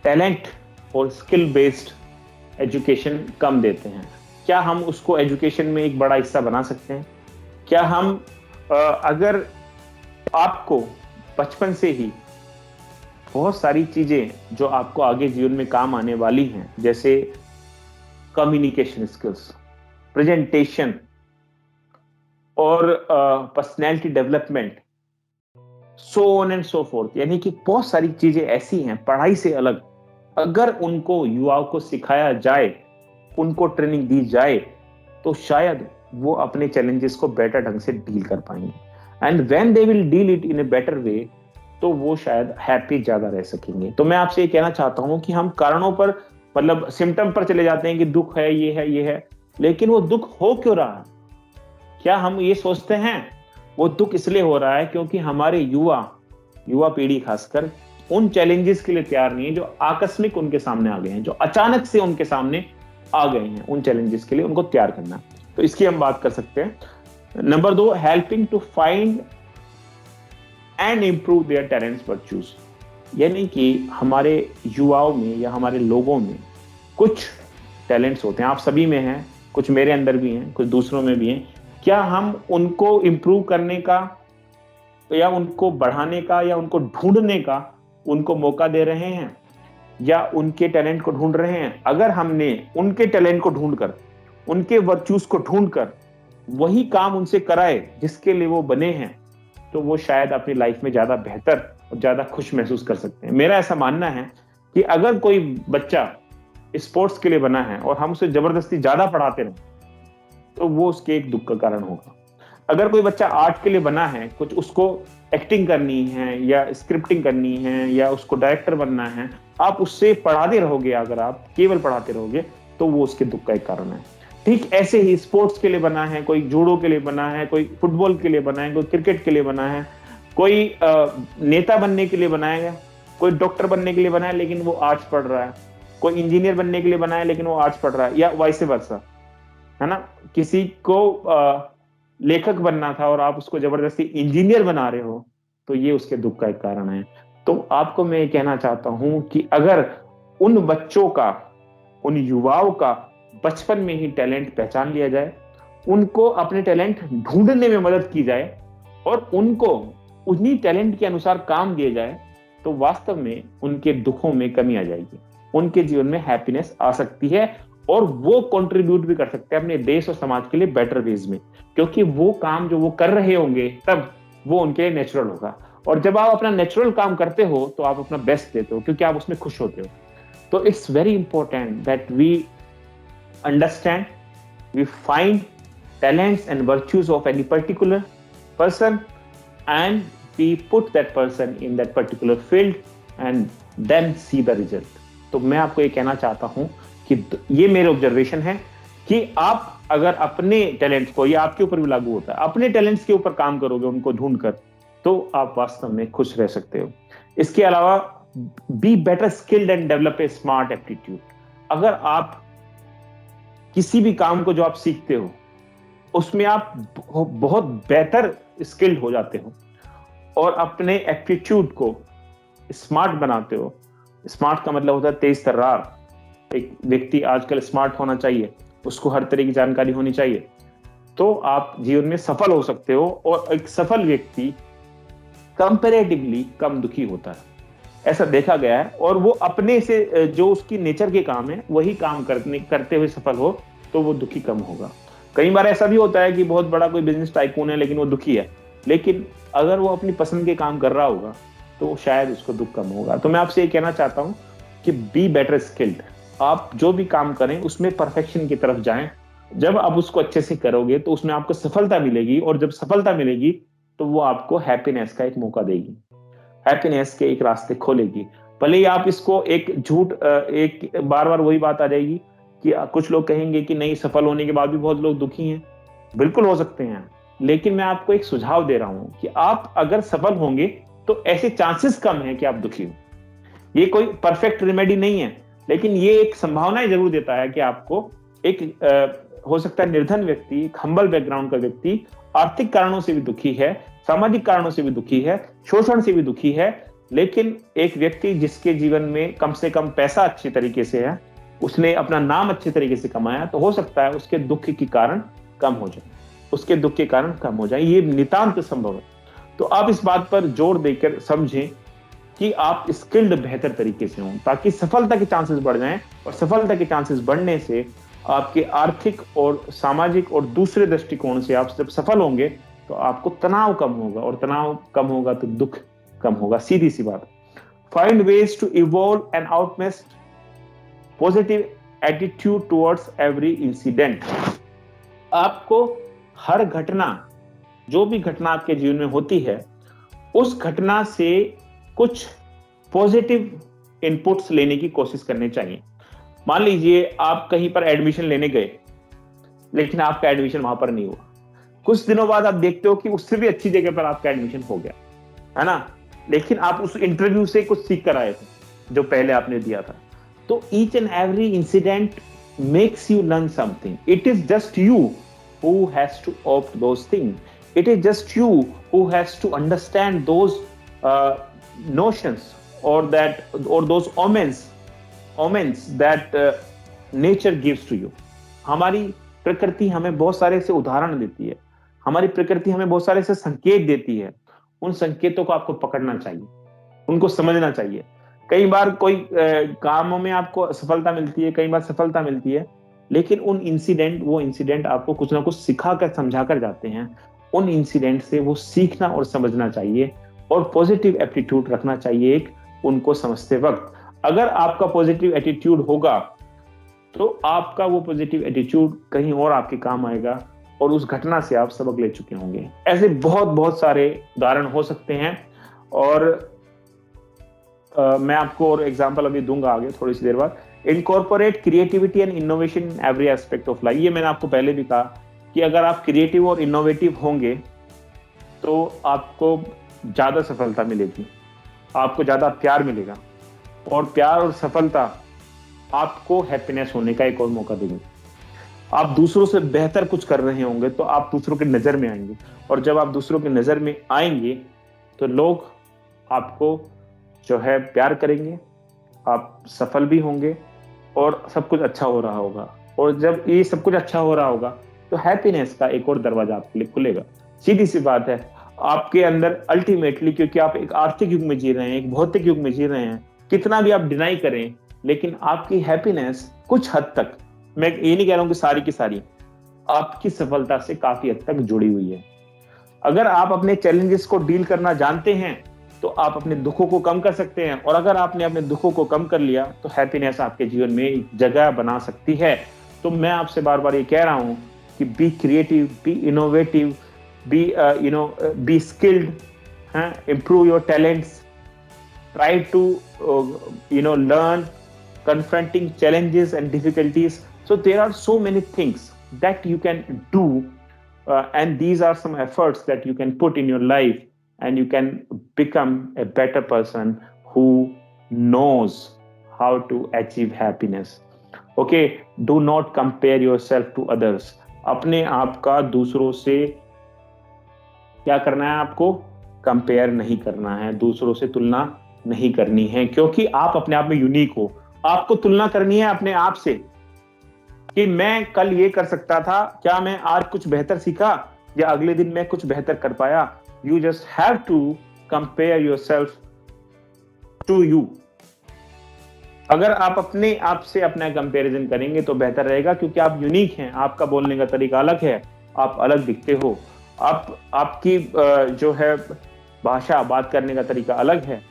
टैलेंट और स्किल बेस्ड एजुकेशन कम देते हैं, क्या हम उसको एजुकेशन में एक बड़ा हिस्सा बना सकते हैं? क्या हम अगर आपको बचपन से ही बहुत सारी चीजें जो आपको आगे जीवन में काम आने वाली हैं, जैसे कम्युनिकेशन स्किल्स, प्रेजेंटेशन और personality development, so on and so fourth, यानी कि बहुत सारी चीजें ऐसी हैं पढ़ाई से अलग, अगर उनको युवाओं को सिखाया जाए, उनको ट्रेनिंग दी जाए, तो शायद वो अपने चैलेंजेस को बेटर ढंग से डील कर पाएंगे। And when they will deal it in a better way, तो वो शायद हैप्पी ज्यादा रह सकेंगे। तो मैं आपसे ये कहना चाहता हूं कि हम कारणों पर, मतलब सिम्टम पर चले जाते हैं कि दुख है, ये है, लेकिन वो दुख हो क्यों रहा है? क्या हम ये सोचते हैं वो दुख इसलिए हो रहा है क्योंकि हमारे युवा पीढ़ी खासकर उन चैलेंजेस के लिए तैयार नहीं है जो आकस्मिक उनके सामने आ गए हैं, जो अचानक से उनके सामने आ गए हैं। उन चैलेंजेस के लिए उनको तैयार करना, तो इसकी हम बात कर सकते हैं। Number 2, helping to find and improve their talents virtues, यानी कि हमारे युवाओं में या हमारे लोगों में कुछ टैलेंट्स होते हैं, आप सभी में हैं, कुछ मेरे अंदर भी हैं, कुछ दूसरों में भी हैं। क्या हम उनको इंप्रूव करने का या उनको बढ़ाने का या उनको ढूंढने का उनको मौका दे रहे हैं, या उनके टैलेंट को ढूंढ रहे हैं? अगर हमने उनके टैलेंट को ढूंढकर, उनके वर्च्यूज को ढूंढकर वही काम उनसे कराए जिसके लिए वो बने हैं, तो वो शायद अपनी लाइफ में ज्यादा बेहतर और ज्यादा खुश महसूस कर सकते हैं। मेरा ऐसा मानना है कि अगर कोई बच्चा स्पोर्ट्स के लिए बना है और हम उसे जबरदस्ती ज्यादा पढ़ाते रहे, तो वो उसके एक दुख का कारण होगा। अगर कोई बच्चा आर्ट के लिए बना है, कुछ उसको एक्टिंग करनी है या स्क्रिप्टिंग करनी है या उसको डायरेक्टर बनना है, आप उससे पढ़ाते रहोगे, अगर आप केवल पढ़ाते रहोगे, तो वो उसके दुख का एक कारण है। ठीक ऐसे ही स्पोर्ट्स के लिए बना है, कोई जूडो के लिए बना है, कोई फुटबॉल के लिए बना है, कोई क्रिकेट के लिए बना है, कोई नेता बनने के लिए बनाया, कोई डॉक्टर बनने के लिए बना है लेकिन वो आर्ट्स पढ़ रहा है, कोई इंजीनियर बनने के लिए बना है लेकिन वो आर्ट्स पढ़ रहा है, या वाइस वर्सा, है ना? किसी को लेखक बनना था और आप उसको जबरदस्ती इंजीनियर बना रहे हो, तो ये उसके दुख का एक कारण है। तो आपको मैं ये कहना चाहता हूं कि अगर उन बच्चों का, उन युवाओं का बचपन में ही टैलेंट पहचान लिया जाए, उनको अपने टैलेंट ढूंढने में मदद की जाए और उनको उन्हीं टैलेंट के अनुसार काम दिया जाए, तो वास्तव में उनके दुखों में कमी आ जाएगी, उनके जीवन में हैप्पीनेस आ सकती है और वो कंट्रीब्यूट भी कर सकते हैं अपने देश और समाज के लिए बेटर वेज में, क्योंकि वो काम जो वो कर रहे होंगे तब वो उनके नेचुरल होगा। और जब आप अपना नेचुरल काम करते हो तो आप अपना बेस्ट देते हो, क्योंकि आप उसमें खुश होते हो। तो it's very important that we understand, we find talents and virtues of any particular person and we put that person in that particular field and then see the result. तो मैं आपको ये कहना चाहता हूं कि ये मेरे ऑब्जर्वेशन है कि आप अगर अपने टैलेंट्स को, ये आपके ऊपर भी लागू होता है, अपने टैलेंट्स के ऊपर काम करोगे उनको ढूंढकर, तो आप वास्तव में खुश रह सकते हो। इसके अलावा be better skilled and develop a smart aptitude. अगर आप किसी भी काम को जो आप सीखते हो उसमें आप बहुत बेहतर स्किल्ड हो जाते हो और अपने एप्टीट्यूड को स्मार्ट बनाते हो। स्मार्ट का मतलब होता है तेज तर्रार। एक व्यक्ति आजकल स्मार्ट होना चाहिए, उसको हर तरह की जानकारी होनी चाहिए, तो आप जीवन में सफल हो सकते हो। और एक सफल व्यक्ति कंपैरेटिवली कम दुखी होता है, ऐसा देखा गया है। और वो अपने से जो उसकी नेचर के काम है वही काम करते हुए सफल हो, तो वो दुखी कम होगा। कई बार ऐसा भी होता है कि बहुत बड़ा कोई बिजनेस टाइकून है लेकिन वो दुखी है, लेकिन अगर वो अपनी पसंद के काम कर रहा होगा तो शायद उसको दुख कम होगा। तो मैं आपसे ये कहना चाहता हूं कि बी बेटर स्किल्ड। आप जो भी काम करें उसमें परफेक्शन की तरफ जाएं। जब आप उसको अच्छे से करोगे तो उसमें आपको सफलता मिलेगी, और जब सफलता मिलेगी तो वो आपको हैप्पीनेस का एक मौका देगी, हैप्पीनेस के एक रास्ते खोलेगी। भले ही आप इसको एक झूठ, एक बार बार वही बात आ जाएगी कि कुछ लोग कहेंगे कि नहीं, सफल होने के बाद भी बहुत लोग दुखी हैं। बिल्कुल हो सकते हैं, लेकिन मैं आपको एक सुझाव दे रहा हूं कि आप अगर सफल होंगे तो ऐसे चांसेस कम है कि आप दुखी हो। ये कोई परफेक्ट रेमेडी नहीं है, लेकिन ये एक संभावना जरूर देता है कि आपको एक हो सकता है निर्धन व्यक्ति, एक हम्बल बैकग्राउंड का व्यक्ति आर्थिक कारणों से भी दुखी है, सामाजिक कारणों से भी दुखी है, शोषण से भी दुखी है, लेकिन एक व्यक्ति जिसके जीवन में कम से कम पैसा अच्छी तरीके से है, उसने अपना नाम अच्छे तरीके से कमाया, तो हो सकता है उसके दुख के कारण कम हो जाए, उसके दुख के कारण कम हो जाए, ये नितांत संभव है। तो आप इस बात पर जोर देकर समझें कि आप स्किल्ड बेहतर तरीके से हों, ताकि सफलता के चांसेस बढ़ जाएं, और सफलता के चांसेस बढ़ने से आपके आर्थिक और सामाजिक और दूसरे दृष्टिकोण से आप जब सफल होंगे तो आपको तनाव कम होगा, और तनाव कम होगा तो दुख कम होगा, सीधी सी बात। Find ways to evolve and utmost positive attitude towards every incident. आपको हर घटना, जो भी घटना आपके जीवन में होती है, उस घटना से कुछ पॉजिटिव इनपुट्स लेने की कोशिश करनी चाहिए। मान लीजिए आप कहीं पर एडमिशन लेने गए, लेकिन आपका एडमिशन वहां पर नहीं हुआ। कुछ दिनों बाद आप देखते हो कि उससे भी अच्छी जगह पर आपका एडमिशन हो गया, है ना, लेकिन आप उस इंटरव्यू से कुछ सीख कर आए थे जो पहले आपने दिया था। तो each and every incident makes you learn something. It is just you who has to opt those things. It is just you who has to understand those notions or those omens that nature gives to you. हमारी प्रकृति हमें बहुत सारे ऐसे उदाहरण देती है, हमारी प्रकृति हमें बहुत सारे ऐसे संकेत देती है। उन संकेतों को आपको पकड़ना चाहिए, उनको समझना चाहिए। कई बार कोई कामों में आपको सफलता मिलती है, कई बार सफलता मिलती है, लेकिन वो इंसिडेंट आपको कुछ ना कुछ सिखा कर, समझा कर जाते हैं। उन इंसिडेंट से वो सीखना और समझना चाहिए, और पॉजिटिव एटीट्यूड रखना चाहिए एक उनको समझते वक्त। अगर आपका पॉजिटिव एटीट्यूड होगा तो आपका वो पॉजिटिव एटीट्यूड कहीं और आपके काम आएगा, और उस घटना से आप सबक ले चुके होंगे। ऐसे बहुत बहुत सारे उदाहरण हो सकते हैं, और मैं आपको और एग्जांपल अभी दूंगा आगे थोड़ी सी देर बाद। Incorporate creativity and innovation in every aspect of life. ये मैंने आपको पहले भी कहा कि अगर आप क्रिएटिव और इनोवेटिव होंगे तो आपको ज्यादा सफलता मिलेगी, आपको ज्यादा प्यार मिलेगा, और प्यार और सफलता आपको हैप्पीनेस होने का एक और मौका देंगे। आप दूसरों से बेहतर कुछ कर रहे होंगे तो आप दूसरों की नजर में आएंगे, और जब आप दूसरों की नजर में आएंगे तो लोग आपको जो है प्यार करेंगे, आप सफल भी होंगे, और सब कुछ अच्छा हो रहा होगा। और जब ये सब कुछ अच्छा हो रहा होगा तो हैप्पीनेस का एक और दरवाजा आपके लिए खुलेगा। सीधी सी बात है, आपके अंदर अल्टीमेटली, क्योंकि आप एक आर्थिक युग में जी रहे हैं, एक भौतिक युग में जी रहे हैं, कितना भी आप डिनाई करें, लेकिन आपकी हैप्पीनेस कुछ हद तक, मैं ये नहीं कह रहा हूं कि सारी की सारी, आपकी सफलता से काफी हद तक जुड़ी हुई है। अगर आप अपने चैलेंजेस को डील करना जानते हैं तो आप अपने दुखों को कम कर सकते हैं, और अगर आपने अपने दुखों को कम कर लिया तो हैप्पीनेस आपके जीवन में एक जगह बना सकती है। तो मैं आपसे बार बार ये कह रहा हूं कि be creative, be innovative, be skilled, improve your talents, try to learn confronting challenges and difficulties. So there are so many things that you can do, and these are some efforts that you can put in your life, and you can become a better person who knows how to achieve happiness. Okay, do not compare yourself to others. अपने आप का दूसरों से क्या करना है, आपको compare नहीं करना है, दूसरों से तुलना नहीं करनी है, क्योंकि आप अपने आप में यूनिक हो। आपको तुलना करनी है अपने आप से कि मैं कल ये कर सकता था, क्या मैं आज कुछ बेहतर सीखा, या अगले दिन मैं कुछ बेहतर कर पाया। You just have to compare yourself to you. अगर आप अपने आप से अपना कंपैरिजन करेंगे तो बेहतर रहेगा, क्योंकि आप यूनिक हैं, आपका बोलने का तरीका अलग है, आप अलग दिखते हो, आपकी जो है भाषा, बात करने का तरीका अलग है,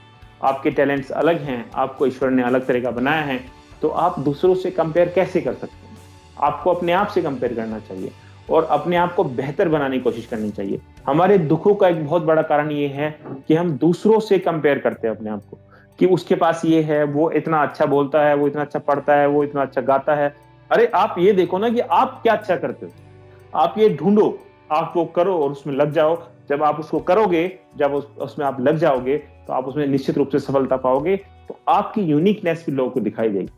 आपके टैलेंट्स अलग हैं, आपको ईश्वर ने अलग तरह का बनाया है। तो आप दूसरों से कंपेयर कैसे कर सकते हैं? आपको अपने आप से कंपेयर करना चाहिए और अपने आप को बेहतर बनाने की कोशिश करनी चाहिए। हमारे दुखों का एक बहुत बड़ा कारण ये है कि हम दूसरों से कंपेयर करते हैं अपने आप को, कि उसके पास ये है, वो इतना अच्छा बोलता है, वो इतना अच्छा पढ़ता है, वो इतना अच्छा गाता है। अरे आप ये देखो ना कि आप क्या अच्छा करते हो, आप ये ढूंढो, आप वो करो और उसमें लग जाओ। जब आप उसको करोगे, जब उसमें आप लग जाओगे, तो आप उसमें निश्चित रूप से सफलता पाओगे। तो आपकी यूनिकनेस भी लोगों को दिखाई देगी।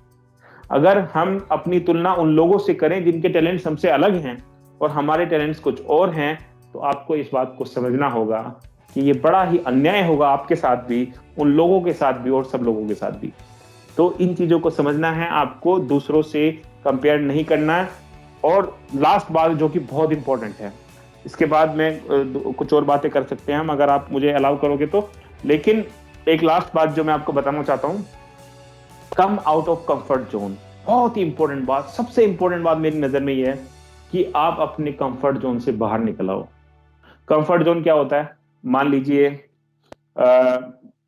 अगर हम अपनी तुलना उन लोगों से करें जिनके टैलेंट्स हमसे अलग हैं और हमारे टैलेंट्स कुछ और हैं, तो आपको इस बात को समझना होगा कि ये बड़ा ही अन्याय होगा आपके साथ भी, उन लोगों के साथ भी और सब लोगों के साथ भी। तो इन चीजों को समझना है आपको, दूसरों से कंपेयर नहीं करना है। और लास्ट बात जो कि बहुत इंपॉर्टेंट है, इसके बाद में कुछ और बातें कर सकते हैं हम अगर आप मुझे अलाउ करोगे तो, लेकिन एक लास्ट बात जो मैं आपको बताना चाहता हूं, कम आउट ऑफ कंफर्ट जोन। बहुत ही इंपॉर्टेंट बात, सबसे इंपॉर्टेंट बात मेरी नजर में यह है कि आप अपने कंफर्ट जोन से बाहर निकल आओ। कंफर्ट जोन क्या होता है? मान लीजिए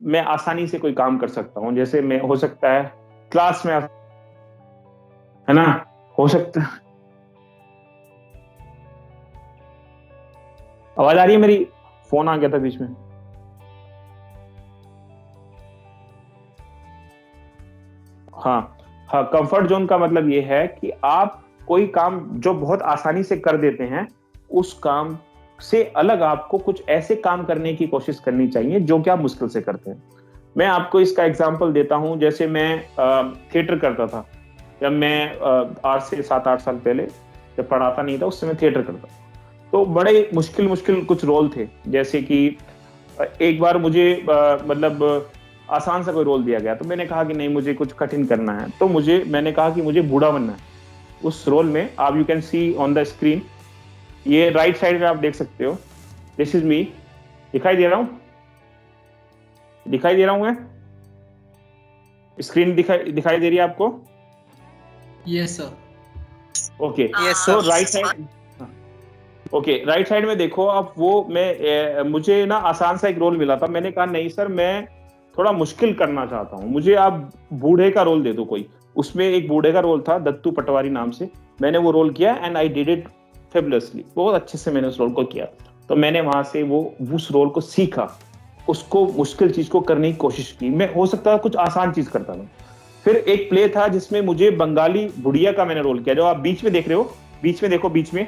मैं आसानी से कोई काम कर सकता हूं, जैसे मैं हो सकता है क्लास में, है ना, हो सकता है। आवाज आ रही है मेरी? फोन आ गया था बीच में। हाँ हाँ, कंफर्ट जोन का मतलब ये है कि आप कोई काम जो बहुत आसानी से कर देते हैं, उस काम से अलग आपको कुछ ऐसे काम करने की कोशिश करनी चाहिए जो कि आप मुश्किल से करते हैं। मैं आपको इसका एग्जांपल देता हूं, जैसे मैं थिएटर करता था। जब मैं आज से 7-8 साल पहले जब पढ़ाता नहीं था, उस समय थिएटर करता, तो बड़े मुश्किल मुश्किल कुछ रोल थे। जैसे कि एक बार मुझे मतलब आसान सा कोई रोल दिया गया, तो मैंने कहा कि नहीं, मुझे कुछ कठिन करना है। तो मैंने कहा कि मुझे बूढ़ा बनना है उस रोल में। आप you can C on the screen, ये राइट साइड में आप देख सकते हो, दिस इज मी। दिखाई दे रहा हूं? दिखाई दे रहा हूं मैं? स्क्रीन दिखाई दे रही है आपको? Yes sir. ओके, Yes, तो sir. Right side, okay, right side में देखो आप। वो मुझे ना आसान सा एक रोल मिला था। मैंने कहा नहीं सर, मैं थोड़ा मुश्किल करना चाहता हूँ, मुझे आप बूढ़े का रोल दे दो कोई। उसमें एक बूढ़े का रोल था, दत्तू पटवारी नाम से। मैंने वो रोल किया एंड आई डिड इट फेबुलसली, बहुत अच्छे से मैंने उस रोल को किया। तो मैंने वहां से उस रोल को सीखा, उसको मुश्किल चीज को करने की कोशिश की। मैं हो सकता है कुछ आसान चीज करता था। फिर एक प्ले था जिसमें मुझे बंगाली बुढ़िया का मैंने रोल किया, जो आप बीच में देख रहे हो। बीच में देखो, बीच में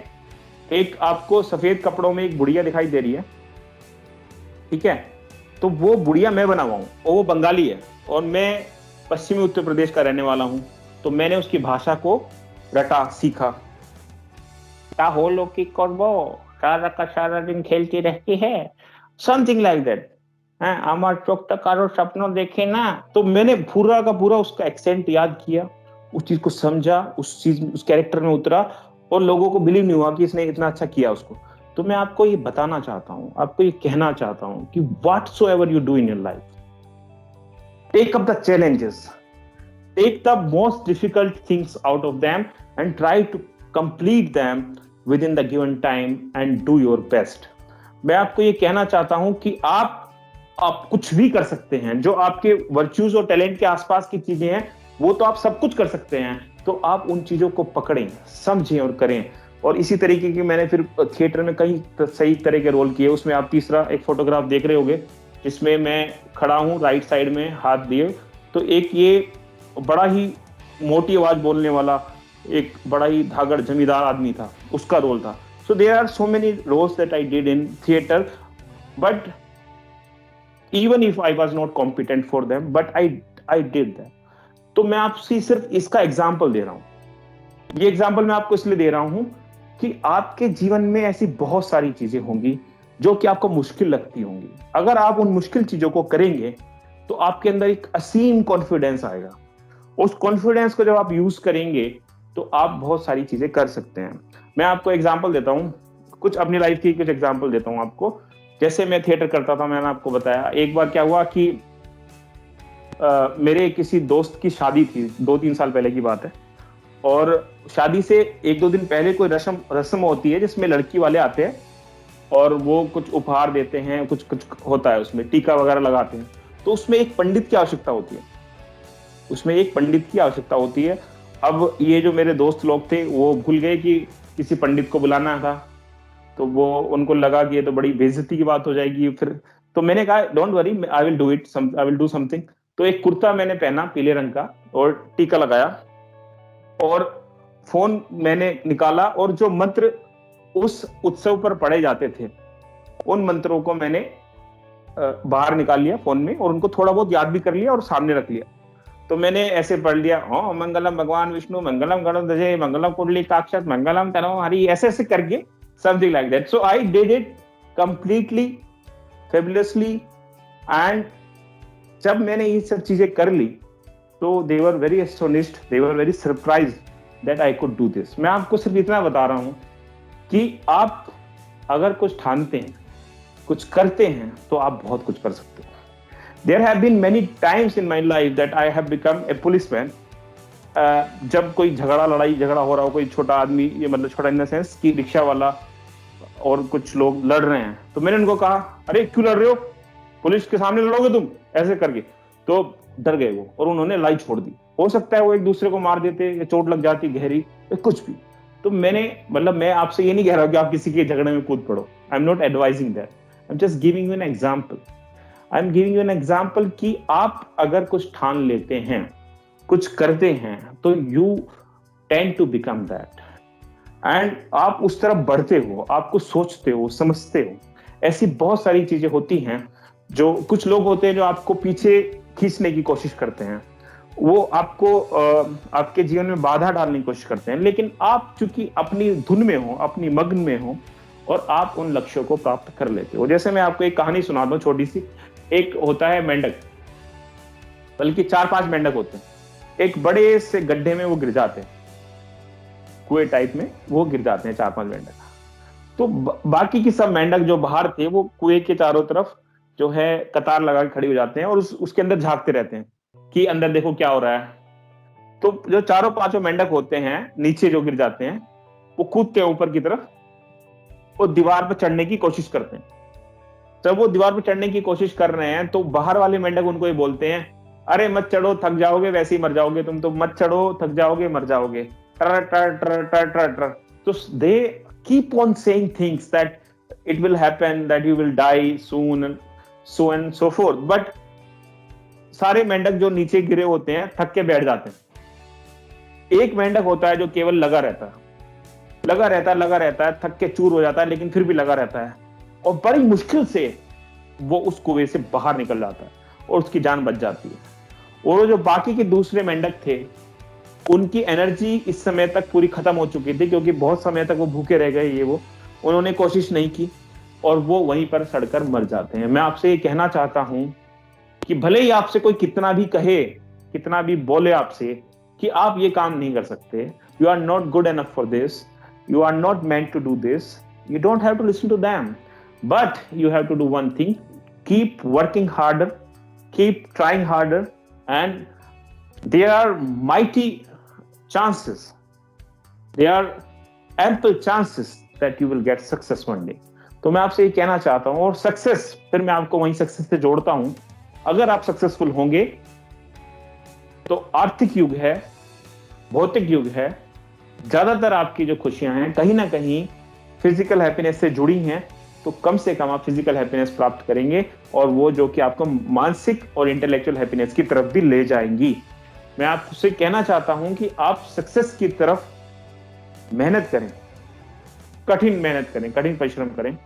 एक आपको सफेद कपड़ों में एक बुढ़िया दिखाई दे रही है, ठीक है? तो वो बुढ़िया मैं बना हुआ हूं, और वो बंगाली है, और मैं पश्चिमी उत्तर प्रदेश का रहने वाला हूं। तो मैंने उसकी भाषा को रटा, सीखा। क्या हो लोग की करबो, सारा का सारा दिन खेलती रहती है, समथिंग लाइक दैट। है আমার চোখটা কারো স্বপ্ন देखे ना। तो मैंने पूरा का पूरा उसका एक्सेंट याद किया, उस चीज को समझा, उस कैरेक्टर में उतरा, और लोगों को बिलीव नहीं हुआ कि इसने इतना अच्छा किया उसको। तो मैं आपको ये बताना चाहता हूँ, आपको ये कहना चाहता हूँ कि whatsoever you do in your life, take up the challenges, take the most difficult things out of them and try to complete them within the given time and do your best. मैं आपको ये कहना चाहता हूं कि आप कुछ भी कर सकते हैं। जो आपके वर्च्यूज और टैलेंट के आसपास की चीजें हैं, वो तो आप सब कुछ कर सकते हैं। तो आप उन चीजों को पकड़ें, समझें और करें। और इसी तरीके की मैंने फिर थिएटर में कई सही तरह के रोल किए। उसमें आप तीसरा एक फोटोग्राफ देख रहे होंगे, जिसमें मैं खड़ा हूं राइट साइड में हाथ दिए। तो एक ये बड़ा ही मोटी आवाज बोलने वाला एक बड़ा ही धागड़ जमींदार आदमी था, उसका रोल था। So there are so many roles that I did in theatre, but even if I was not competent for them, but I did that. तो मैं आपसे सिर्फ इसका एग्जाम्पल दे रहा हूं। ये एग्जाम्पल मैं आपको इसलिए दे रहा हूं कि आपके जीवन में ऐसी बहुत सारी चीजें होंगी जो कि आपको मुश्किल लगती होंगी। अगर आप उन मुश्किल चीजों को करेंगे तो आपके अंदर एक असीम कॉन्फिडेंस आएगा। उस कॉन्फिडेंस को जब आप यूज करेंगे तो आप बहुत सारी चीजें कर सकते हैं। मैं आपको एग्जाम्पल देता हूं, कुछ अपनी लाइफ की कुछ एग्जाम्पल देता हूं आपको। जैसे मैं थिएटर करता था, मैंने आपको बताया। एक बार क्या हुआ कि मेरे किसी दोस्त की शादी थी, 2-3 साल पहले की बात है। और शादी से 1-2 दिन पहले कोई रस्म होती है जिसमें लड़की वाले आते हैं और वो कुछ उपहार देते हैं, कुछ कुछ होता है, उसमें टीका वगैरह लगाते हैं। तो उसमें एक पंडित की आवश्यकता होती है, उसमें एक पंडित की आवश्यकता होती है। अब ये जो मेरे दोस्त लोग थे वो भूल गए कि किसी पंडित को बुलाना था। तो वो उनको लगा कि ये तो बड़ी बेइज्जती की बात हो जाएगी फिर। तो मैंने कहा don't worry, I will do it, I will do something. तो एक कुर्ता मैंने पहना पीले रंग का और टीका लगाया, और फोन मैंने निकाला, और जो मंत्र उस उत्सव पर पढ़े जाते थे उन मंत्रों को मैंने बाहर निकाल लिया फोन में, और उनको थोड़ा बहुत याद भी कर लिया और सामने रख लिया। तो मैंने ऐसे पढ़ लिया, हाँ मंगलम भगवान विष्णु, मंगलम गणोदजे, मंगलम कुंडली काक्षत, मंगलम तनो हरि, ऐसे ऐसे करके something like that. So I did it completely fabulously, and जब मैंने ये सब चीजें कर ली तो they were very astonished, they were very surprised that I could do this. मैं आपको सिर्फ इतना बता रहा हूँ कि आप अगर कुछ ठानते हैं, कुछ करते हैं, तो आप बहुत कुछ कर सकते हैं. There have been many times in my life that I have become a policeman. जब कोई लड़ाई झगड़ा हो रहा हो, कोई छोटा आदमी, ये मतलब छोटा इन द सेंस कि रिक्शा वाला और कुछ लोग लड़ रहे हैं, तो मैंने उनको कहा, अरे क्यों लड़ रहे हो, पुलिस के सामने लड़ोगे तुम, ऐसे करके. तो डर गए वो और उन्होंने लड़ाई छोड़ दी. हो सकता है वो एक दूसरे को मार देते या चोट लग जाती गहरी या कुछ भी. तो मैं आपसे ये नहीं कह रहा हूं कि आप किसी के झगड़े में कूद पड़ो. I am not advising that. I am just giving you an example. I am giving you an example कि आप अगर कुछ ठान लेते हैं, कुछ करते हैं, तो you tend to become that, and आप उस तरफ बढ़ते हो, आपको सोचते हो, समझते हो. ऐसी बहुत सारी चीजें होती हैं. जो कुछ लोग होते हैं जो आपको पीछे खींचने की कोशिश करते हैं, वो आपको आपके जीवन में बाधा डालने की कोशिश करते हैं, लेकिन आप चूंकि अपनी धुन में हो, अपनी मग्न में हो, और आप उन लक्ष्यों को प्राप्त कर लेते हो. जैसे मैं आपको एक कहानी सुना दूं छोटी सी. एक होता है मेंढक, बल्कि 4-5 मेंढक होते हैं. एक बड़े से गड्ढे में वो गिर जाते हैं, कुएं टाइप में वो गिर जाते हैं 4-5 मेंढक. तो बाकी की सब मेंढक जो बाहर थे वो कुएं के चारों तरफ जो है कतार लगा के खड़ी हो जाते हैं और उसके अंदर झांकते रहते हैं कि अंदर देखो क्या हो रहा है. तो जो 4-5 मेंढक होते हैं नीचे जो गिर जाते हैं, वो कूदते हैं ऊपर की तरफ और दीवार पर चढ़ने की कोशिश करते हैं. जब वो दीवार पर चढ़ने की कोशिश कर रहे हैं तो बाहर वाले मेंढक उनको ये बोलते हैं, अरे मत चढ़ो, थक जाओगे, वैसे ही मर जाओगे तुम तो, मत चढ़ो, थक जाओगे, मर जाओगे. टर टर टर टर टर टर. तो they keep on saying things that it will happen, that you will die soon, so and so forth. But सारे मेंढक जो नीचे गिरे होते हैं थक के बैठ जाते हैं. एक मेंढक होता है जो केवल लगा रहता है, थक के चूर हो जाता है, लेकिन फिर भी लगा रहता है, और बड़ी मुश्किल से वो उस कुएं से बाहर निकल जाता है और उसकी जान बच जाती है. और जो बाकी के दूसरे मेंढक थे, उनकी एनर्जी इस समय तक पूरी खत्म हो चुकी थी, क्योंकि बहुत समय तक वो भूखे रह गए, वो उन्होंने कोशिश नहीं की और वो वहीं पर सड़कर मर जाते हैं. मैं आपसे ये कहना चाहता हूं कि भले ही आपसे कोई कितना भी कहे, कितना भी बोले आपसे कि आप ये काम नहीं कर सकते, you are not good enough for this, you are not meant to do this, you don't have to listen to them, but you have to do one thing, keep working harder, keep trying harder, and there are mighty chances, there are ample chances that you will get success one day. तो मैं आपसे ये कहना चाहता हूं, और success, फिर मैं आपको वहीं सक्सेस से जोड़ता हूं. अगर आप सक्सेसफुल होंगे तो आर्थिक युग है, भौतिक युग है, ज्यादातर आपकी जो खुशियां हैं कहीं ना कहीं फिजिकल हैप्पीनेस से जुड़ी हैं, तो कम से कम आप फिजिकल हैप्पीनेस प्राप्त करेंगे, और वो जो कि आपको मानसिक और इंटेलेक्चुअल हैप्पीनेस की तरफ भी ले जाएंगी. मैं आपसे कहना चाहता हूं कि आप सक्सेस की तरफ मेहनत करें, कठिन मेहनत करें, कठिन परिश्रम करें,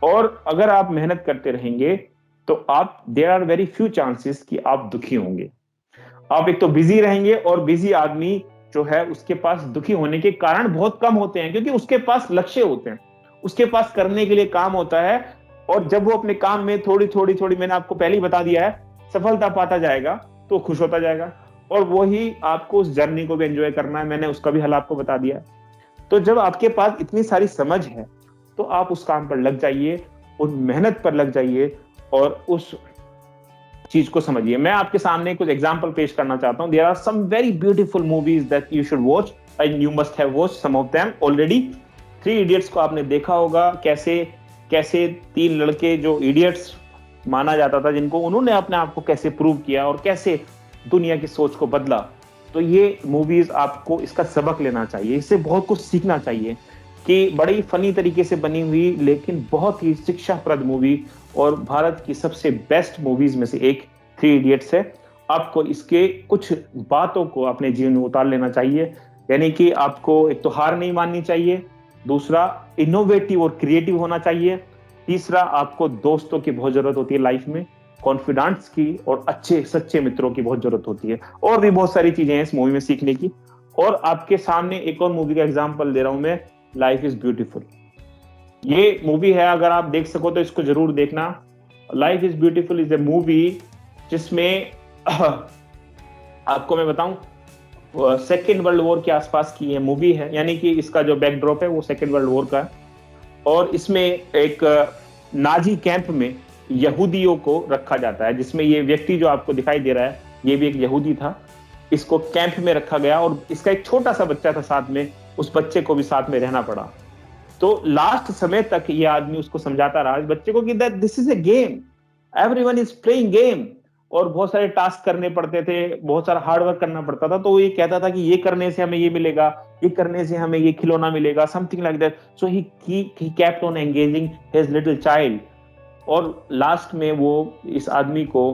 और अगर आप मेहनत करते रहेंगे तो आप, there are very few chances कि आप दुखी होंगे. आप एक तो बिजी रहेंगे, और बिजी आदमी जो है उसके पास दुखी होने के कारण बहुत कम होते हैं, क्योंकि उसके पास लक्ष्य होते हैं, उसके पास करने के लिए काम होता है, और जब वो अपने काम में थोड़ी थोड़ी, मैंने आपको पहले ही बता दिया है, सफलता पाता जाएगा तो खुश होता जाएगा, और वही आपको उस जर्नी को भी एंजॉय करना है. मैंने उसका भी हल आपको बता दिया है. तो जब आपके पास इतनी सारी समझ है तो आप उस काम पर लग जाइए, उन मेहनत पर लग जाइए और उस चीज को समझिए. मैं आपके सामने कुछ एग्जांपल पेश करना चाहता हूं. There are some very beautiful movies that you should watch, and you must have watched some of them already. 3 idiots को आपने देखा होगा, कैसे 3 लड़के जो इडियट्स माना जाता था, जिनको उन्होंने अपने आप को कैसे प्रूव किया और कैसे दुनिया की सोच को बदला. तो ये मूवीज आपको इसका सबक लेना चाहिए, इससे बहुत कुछ सीखना चाहिए, कि बड़ी फनी तरीके से बनी हुई लेकिन बहुत ही शिक्षाप्रद मूवी, और भारत की सबसे बेस्ट मूवीज में से एक 3 इडियट्स है. आपको इसके कुछ बातों को अपने जीवन में उतार लेना चाहिए, यानी कि आपको एक तो हार नहीं माननी चाहिए, दूसरा इनोवेटिव और क्रिएटिव होना चाहिए, तीसरा आपको दोस्तों की बहुत जरूरत होती है लाइफ में, कॉन्फिडेंस की, और अच्छे सच्चे मित्रों की बहुत जरूरत होती है, और भी बहुत सारी चीजें हैं इस मूवी में सीखने की. और आपके सामने एक और मूवी का एग्जांपल दे रहा हूं मैं, लाइफ इज ब्यूटीफुल. ये मूवी है, अगर आप देख सको तो इसको जरूर देखना। Life is beautiful is a movie जिसमें आपको मैं बताऊं, सेकेंड वर्ल्ड वॉर के आसपास की ये मूवी है, यानी कि इसका जो बैकड्रॉप है वो सेकेंड वर्ल्ड वॉर का है। और इसमें एक नाजी कैंप में यहूदियों को रखा जाता है, जिसमें ये व्यक्ति जो आपको दिखाई दे रहा है ये भी एक यहूदी था। इसको कैंप में रखा गया और इसका एक छोटा सा बच्चा था साथ में, उस बच्चे को भी साथ में रहना पड़ा। तो लास्ट समय तक ये आदमी उसको समझाता रहा इस बच्चे को कि that this is a game, everyone is playing game. और बहुत सारे टास्क करने पड़ते थे, बहुत सारा हार्ड वर्क करना पड़ता था। तो वो ये कहता था कि ये करने से हमें ये मिलेगा, ये करने से हमें ये खिलौना मिलेगा, something like that. So he kept on engaging his little child. और लास्ट में वो इस आदमी को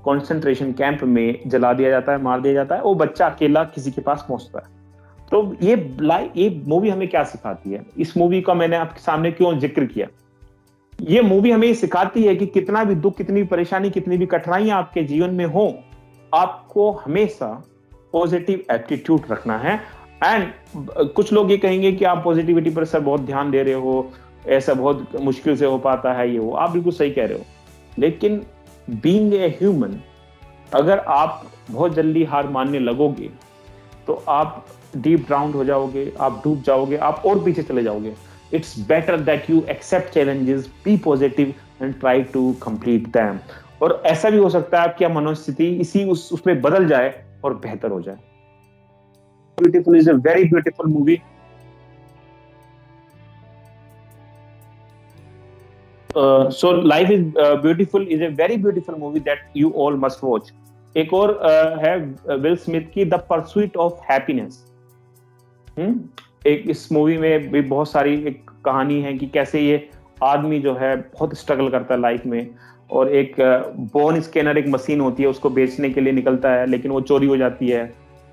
कंसंट्रेशन कैंप में जला दिया जाता है, मार दिया जाता है। वो बच्चा अकेला किसी के पास पहुंचता है। तो ये मूवी हमें क्या सिखाती है, इस मूवी का मैंने आपके सामने क्यों जिक्र किया? ये मूवी हमें सिखाती है कि कितना भी दुख, कितनी भी परेशानी, कितनी भी कठिनाइयां आपके जीवन में हो, आपको हमेशा पॉजिटिव एटीट्यूड रखना है। एंड कुछ लोग ये कहेंगे कि आप पॉजिटिविटी पर सर बहुत ध्यान दे रहे हो, ऐसा बहुत मुश्किल से हो पाता है ये वो। आप बिल्कुल सही कह रहे हो, लेकिन बीइंग ए ह्यूमन, अगर आप बहुत जल्दी हार मानने लगोगे तो आप डीप ड्राउन हो जाओगे, आप डूब जाओगे, आप और पीछे चले जाओगे। It's better that you accept challenges, be positive and try to complete them. और ऐसा भी हो सकता है आपकी मनोस्थिति इसी उसमें बदल जाए और बेहतर हो जाए। Beautiful is a very beautiful movie. So Life is Beautiful is a very beautiful movie that you all must watch. एक और है विल स्मिथ की द परस्यूट ऑफ हैप्पीनेस। एक इस मूवी में भी बहुत सारी एक कहानी है कि कैसे ये आदमी जो है बहुत स्ट्रगल करता है लाइफ में, और एक बोन स्कैनर एक मशीन होती है, उसको बेचने के लिए निकलता है, लेकिन वो चोरी हो जाती है,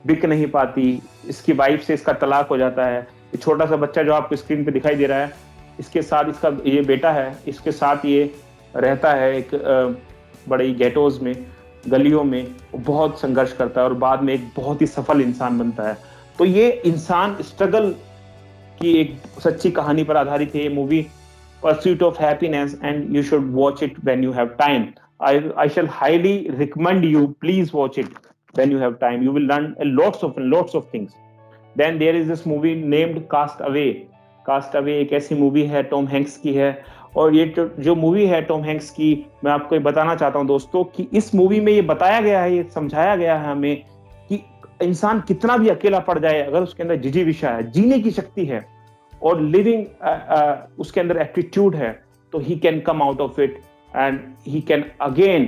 बिक नहीं पाती। इसकी वाइफ से इसका तलाक हो जाता है। ये छोटा सा बच्चा जो आपको स्क्रीन पे दिखाई दे रहा है, इसके साथ इसका ये बेटा है, इसके साथ ये रहता है एक बड़े गेटोज में, गलियों में। बहुत संघर्ष करता है और बाद में एक बहुत ही सफल इंसान बनता है। तो ये इंसान स्ट्रगल की एक सच्ची कहानी पर आधारित है ये movie, pursuit of happiness, and you should watch it when you have time. I shall highly recommend you, please watch it when you have time. You will learn lots of things. Then there is this movie named Castaway. Castaway एक ऐसी movie है, Tom Hanks की है। और ये जो movie है Tom Hanks की, मैं आपको ये बताना चाहता हूँ दोस्तों कि इस मूवी में ये बताया गया है, ये समझाया गया है हमें कि इंसान कितना भी अकेला पड़ जाए, अगर उसके अंदर जिजीविषा है, जीने की शक्ति है, और लिविंग उसके अंदर एप्टीट्यूड है, तो he can come out of it and he can again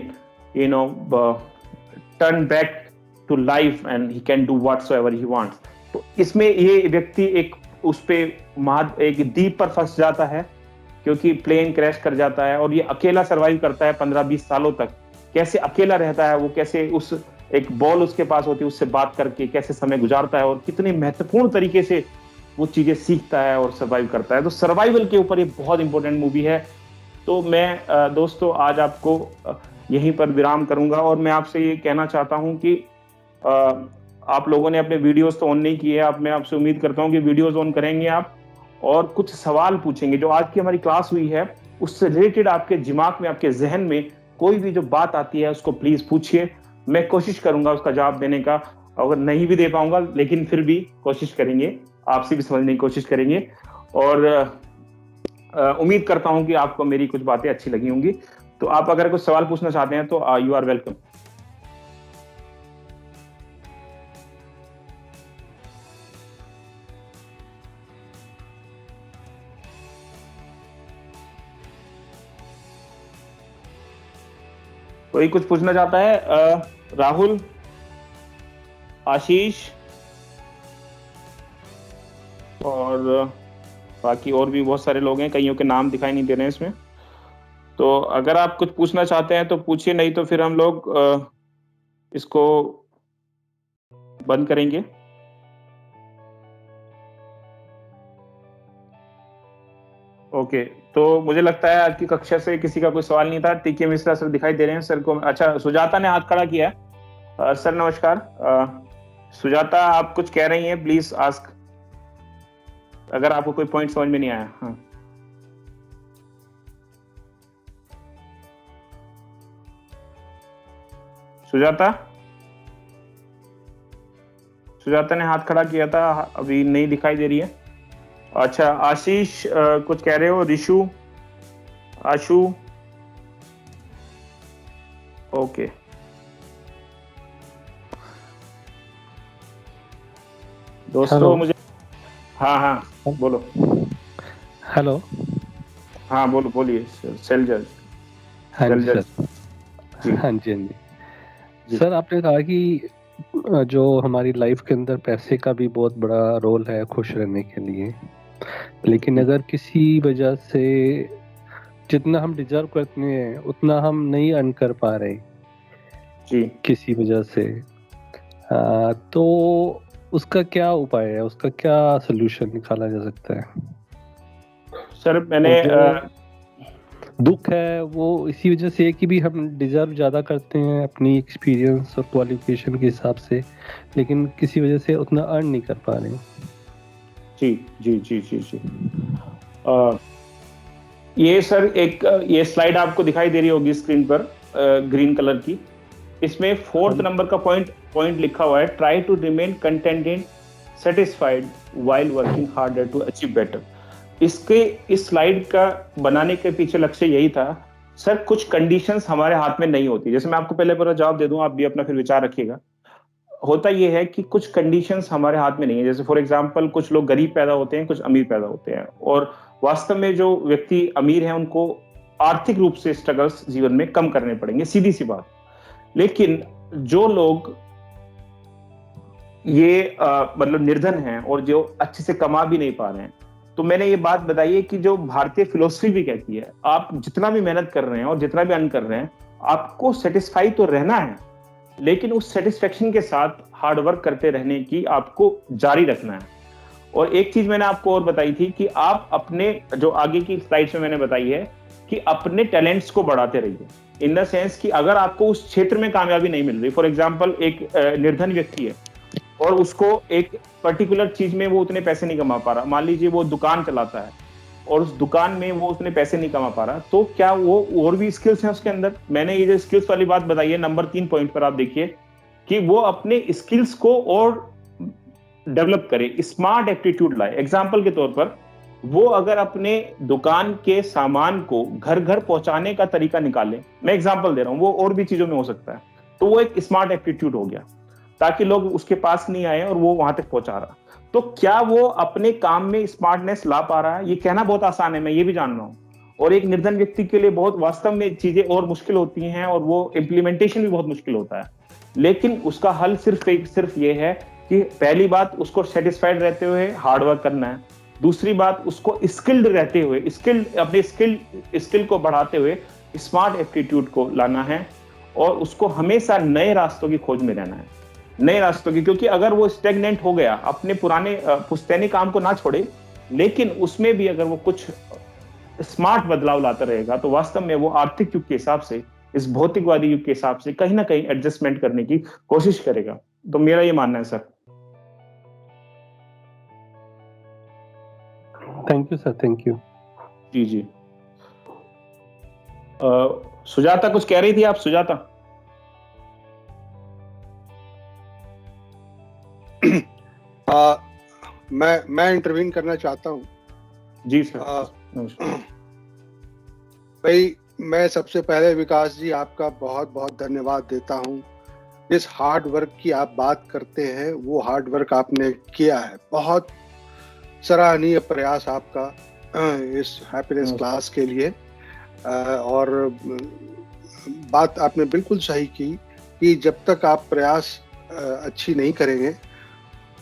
turn back to life and he can do whatsoever he wants. तो इसमें ये व्यक्ति एक उस पे एक द्वीप पर फंस जाता है क्योंकि प्लेन क्रैश कर जाता है, और ये अकेला सरवाइव करता है 15-20 सालों तक। कैसे अकेला रहता है वो, कैसे उस एक बॉल उसके पास होती है, उससे बात करके कैसे समय गुजारता है, और कितने महत्वपूर्ण तरीके से वो चीजें सीखता है और सर्वाइव करता है। तो सर्वाइवल के ऊपर ये बहुत इंपॉर्टेंट मूवी है। तो मैं दोस्तों आज आपको यहीं पर विराम करूंगा, और मैं आपसे ये कहना चाहता हूं कि आप लोगों ने अपने वीडियोस तो ऑन नहीं किए। आप मैं आपसे उम्मीद करता हूं कि वीडियोस ऑन करेंगे आप, और कुछ सवाल पूछेंगे। जो आज की हमारी क्लास हुई है उससे रिलेटेड आपके दिमाग में, आपके जहन में कोई भी जो बात आती है उसको प्लीज पूछिए। मैं कोशिश करूंगा उसका जवाब देने का, अगर नहीं भी दे पाऊंगा लेकिन फिर भी कोशिश करेंगे, आपसे भी समझने की कोशिश करेंगे। और उम्मीद करता हूं कि आपको मेरी कुछ बातें अच्छी लगी होंगी। तो आप अगर कुछ सवाल पूछना चाहते हैं तो यू आर वेलकम। कोई कुछ पूछना चाहता है? राहुल, आशीष, और बाकी और भी बहुत सारे लोग हैं, कईयों के नाम दिखाई नहीं दे रहे हैं इसमें। तो अगर आप कुछ पूछना चाहते हैं तो पूछिए, नहीं तो फिर हम लोग इसको बंद करेंगे। ओके, तो मुझे लगता है आज की कक्षा से किसी का कोई सवाल नहीं था। टीके मिश्रा सर दिखाई दे रहे हैं सर को। अच्छा, सुजाता ने हाथ खड़ा किया है। सर नमस्कार। सुजाता, आप कुछ कह रही हैं, प्लीज आस्क, अगर आपको कोई पॉइंट समझ में नहीं आया। हाँ सुजाता सुजाता ने हाथ खड़ा किया था, अभी नहीं दिखाई दे रही है। अच्छा, आशीष कुछ कह रहे हो? ऋषु, आशु, ओके। दोस्तों हेलो। मुझे, हाँ हाँ बोलो। हेलो। हाँ बोलो, बोलिए सेल्जर। हाँ जी सेल्जर सर। जी हाँ जी, हाँ जी। जी। सर आपने कहा कि जो हमारी लाइफ के अंदर पैसे का भी बहुत बड़ा रोल है खुश रहने के लिए, लेकिन अगर किसी वजह से जितना हम डिजर्व करते हैं उतना हम नहीं अर्न कर पा रहे जी किसी वजह से, तो उसका क्या उपाय है, उसका क्या सोल्यूशन निकाला जा सकता है? सर, मैंने और जो दुख है वो इसी वजह से है कि भी हम डिजर्व ज़्यादा करते हैं अपनी एक्सपीरियंस और क्वालिफिकेशन के हिसाब से, लेकिन किसी वजह से उतना अर्न नहीं कर पा रहे। जी जी जी जी जी। अ, ये सर एक ये स्लाइड आपको दिखाई दे रही होगी स्क्रीन पर, ग्रीन कलर की। इसमें फोर्थ हम नंबर का पॉइंट पॉइंट लिखा हुआ है, try to remain contented satisfied while working harder to achieve better. इसके इस स्लाइड का बनाने के पीछे लक्ष्य यही था सर, कुछ कंडीशंस हमारे हाथ में नहीं होती। जैसे मैं आपको पहले पूरा जवाब दे दूं, आप भी अपना फिर विचार रखिएगा। होता यह है कि कुछ कंडीशंस हमारे हाथ में नहीं है। जैसे फॉर एग्जांपल, कुछ लोग गरीब पैदा होते हैं, कुछ अमीर पैदा होते हैं, और वास्तव में जो व्यक्ति अमीर है उनको आर्थिक रूप से स्ट्रगल्स जीवन में कम करने पड़ेंगे, सीधी सी बात। लेकिन जो लोग ये मतलब निर्धन हैं और जो अच्छे से कमा भी नहीं पा रहे हैं, तो मैंने ये बात बताई है कि जो भारतीय फिलोसफी भी कहती है, आप जितना भी मेहनत कर रहे हैं और जितना भी अर्न कर रहे हैं, आपको सेटिस्फाई तो रहना है, लेकिन उस सेटिस्फेक्शन के साथ हार्ड वर्क करते रहने की आपको जारी रखना है। और एक चीज मैंने आपको और बताई थी कि आप अपने, जो आगे की स्लाइड्स में मैंने बताई है, कि अपने टैलेंट्स को बढ़ाते रहिए। इन द सेंस कि अगर आपको उस क्षेत्र में कामयाबी नहीं मिल रही, फॉर एग्जांपल एक निर्धन व्यक्ति है और उसको एक पर्टिकुलर चीज में वो उतने पैसे नहीं कमा पा रहा, मान लीजिए वो दुकान चलाता है और उस दुकान में वो उतने पैसे नहीं कमा पा रहा, तो क्या वो और भी स्किल्स हैं उसके अंदर? मैंने ये जो स्किल्स वाली बात बताई है, नंबर 3 पॉइंट पर आप देखिए कि वो अपने स्किल्स को और डेवलप करे, स्मार्ट एप्टीट्यूड लाए। एग्जाम्पल के तौर पर, वो अगर अपने दुकान के सामान को घर घर पहुंचाने का तरीका निकाले, मैं एग्जाम्पल दे रहा हूं, वो और भी चीजों में हो सकता है, तो वो एक स्मार्ट एप्टीट्यूड हो गया, ताकि लोग उसके पास नहीं आए और वो वहां तक पहुंचा रहा। तो क्या वो अपने काम में स्मार्टनेस ला पा रहा है? ये कहना बहुत आसान है, मैं ये भी जान रहा हूं। और एक निर्धन व्यक्ति के लिए बहुत वास्तव में चीजें और मुश्किल होती हैं और वो इम्प्लीमेंटेशन भी बहुत मुश्किल होता है। लेकिन उसका हल सिर्फ ये है कि पहली बात, उसको सेटिस्फाइड रहते हुए हार्ड वर्क करना है। दूसरी बात, उसको स्किल्ड रहते हुए, अपने स्किल को बढ़ाते हुए स्मार्ट एप्टीट्यूड को लाना है, और उसको हमेशा नए रास्तों की खोज में रहना है, नए रास्तों की। क्योंकि अगर वो स्टेगनेंट हो गया, अपने पुराने पुश्तैनी काम को ना छोड़े, लेकिन उसमें भी अगर वो कुछ स्मार्ट बदलाव लाता रहेगा, तो वास्तव में वो आर्थिक युग के हिसाब से, इस भौतिकवादी युग के हिसाब से कहीं ना कहीं एडजस्टमेंट करने की कोशिश करेगा। तो मेरा ये मानना है sir. Thank you sir, thank you. जी जी। सुजाता कुछ कह रही थी आप, सुजाता? मैं इंटरवीन करना चाहता हूँ। जी सर। नमस्कार। भाई, मैं सबसे पहले विकास जी आपका बहुत बहुत धन्यवाद देता हूँ। जिस हार्ड वर्क की आप बात करते हैं, वो हार्ड वर्क आपने किया है, बहुत सराहनीय प्रयास आपका इस हैप्पीनेस क्लास के लिए। और बात आपने बिल्कुल सही की कि जब तक आप प्रयास अच्छी नहीं करेंगे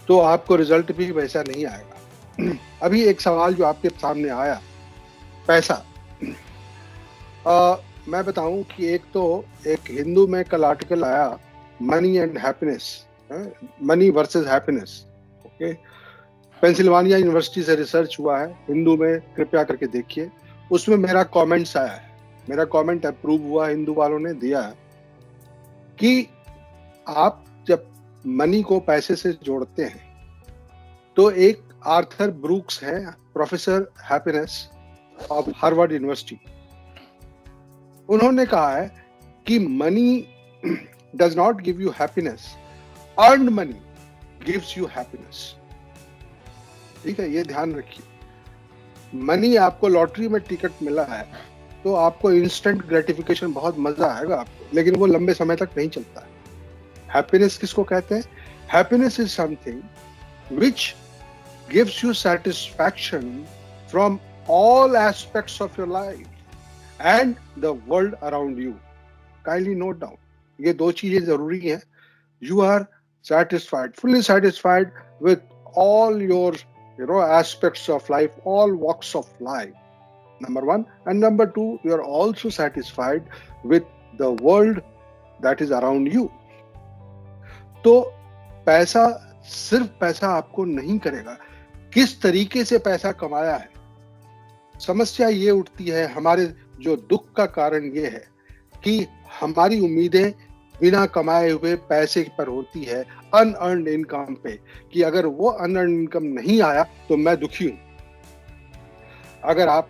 तो आपको रिजल्ट भी वैसा नहीं आएगा। अभी एक सवाल जो आपके सामने आया, पैसा, मैं बताऊं कि एक हिंदू में कल आर्टिकल आया, money and happiness, money versus happiness. Okay, Pennsylvania university से रिसर्च हुआ है, हिंदू में, कृपया करके देखिए। उसमें मेरा कमेंट्स आया है, मेरा कमेंट अप्रूव हुआ, हिंदू वालों ने दिया है कि आप जब मनी को पैसे से जोड़ते हैं, तो एक आर्थर ब्रूक्स है, professor happiness of Harvard university, उन्होंने कहा है कि money does not give you happiness. Earned money gives you happiness. ठीक है, ये ध्यान रखिए. मनी आपको लॉटरी में टिकट मिला है तो आपको इंस्टेंट ग्रेटिफिकेशन, बहुत मजा आएगा आपको, लेकिन वो लंबे समय तक नहीं चलता है. हैप्पीनेस किसको कहते हैं? Happiness is something which gives you satisfaction from all aspects of your life and the world around you. Kindly note down, ये दो चीजें जरूरी हैं. You are satisfied, fully satisfied with all your aspects of life, all walks of life, number one. And number two, you are also satisfied with the world that is around you. तो पैसा, सिर्फ पैसा आपको नहीं करेगा. किस तरीके से पैसा कमाया है, समस्या ये उठती है. हमारे जो दुख का कारण ये है कि हमारी उम्मीदें बिना कमाए हुए पैसे पर होती है, अनअर्न्ड इनकम पे, कि अगर वो अनअर्न्ड इनकम नहीं आया तो मैं दुखी हूं. अगर आप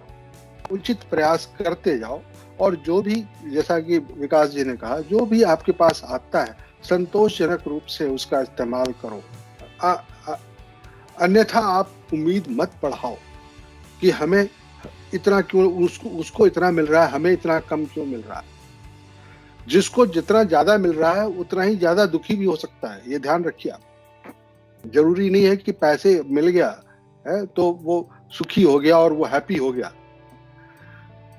उचित प्रयास करते जाओ और जो भी, जैसा कि विकास जी ने कहा, जो भी आपके पास आता है संतोषजनक रूप से उसका इस्तेमाल करो. अन्यथा आप उम्मीद मत बढ़ाओ कि हमें इतना क्यों, उसको इतना मिल रहा है, हमें इतना कम क्यों मिल रहा है. जिसको जितना ज्यादा मिल रहा है उतना ही ज्यादा दुखी भी हो सकता है, ये ध्यान रखिए आप. जरूरी नहीं है कि पैसे मिल गया है तो वो सुखी हो गया और वो हैप्पी हो गया.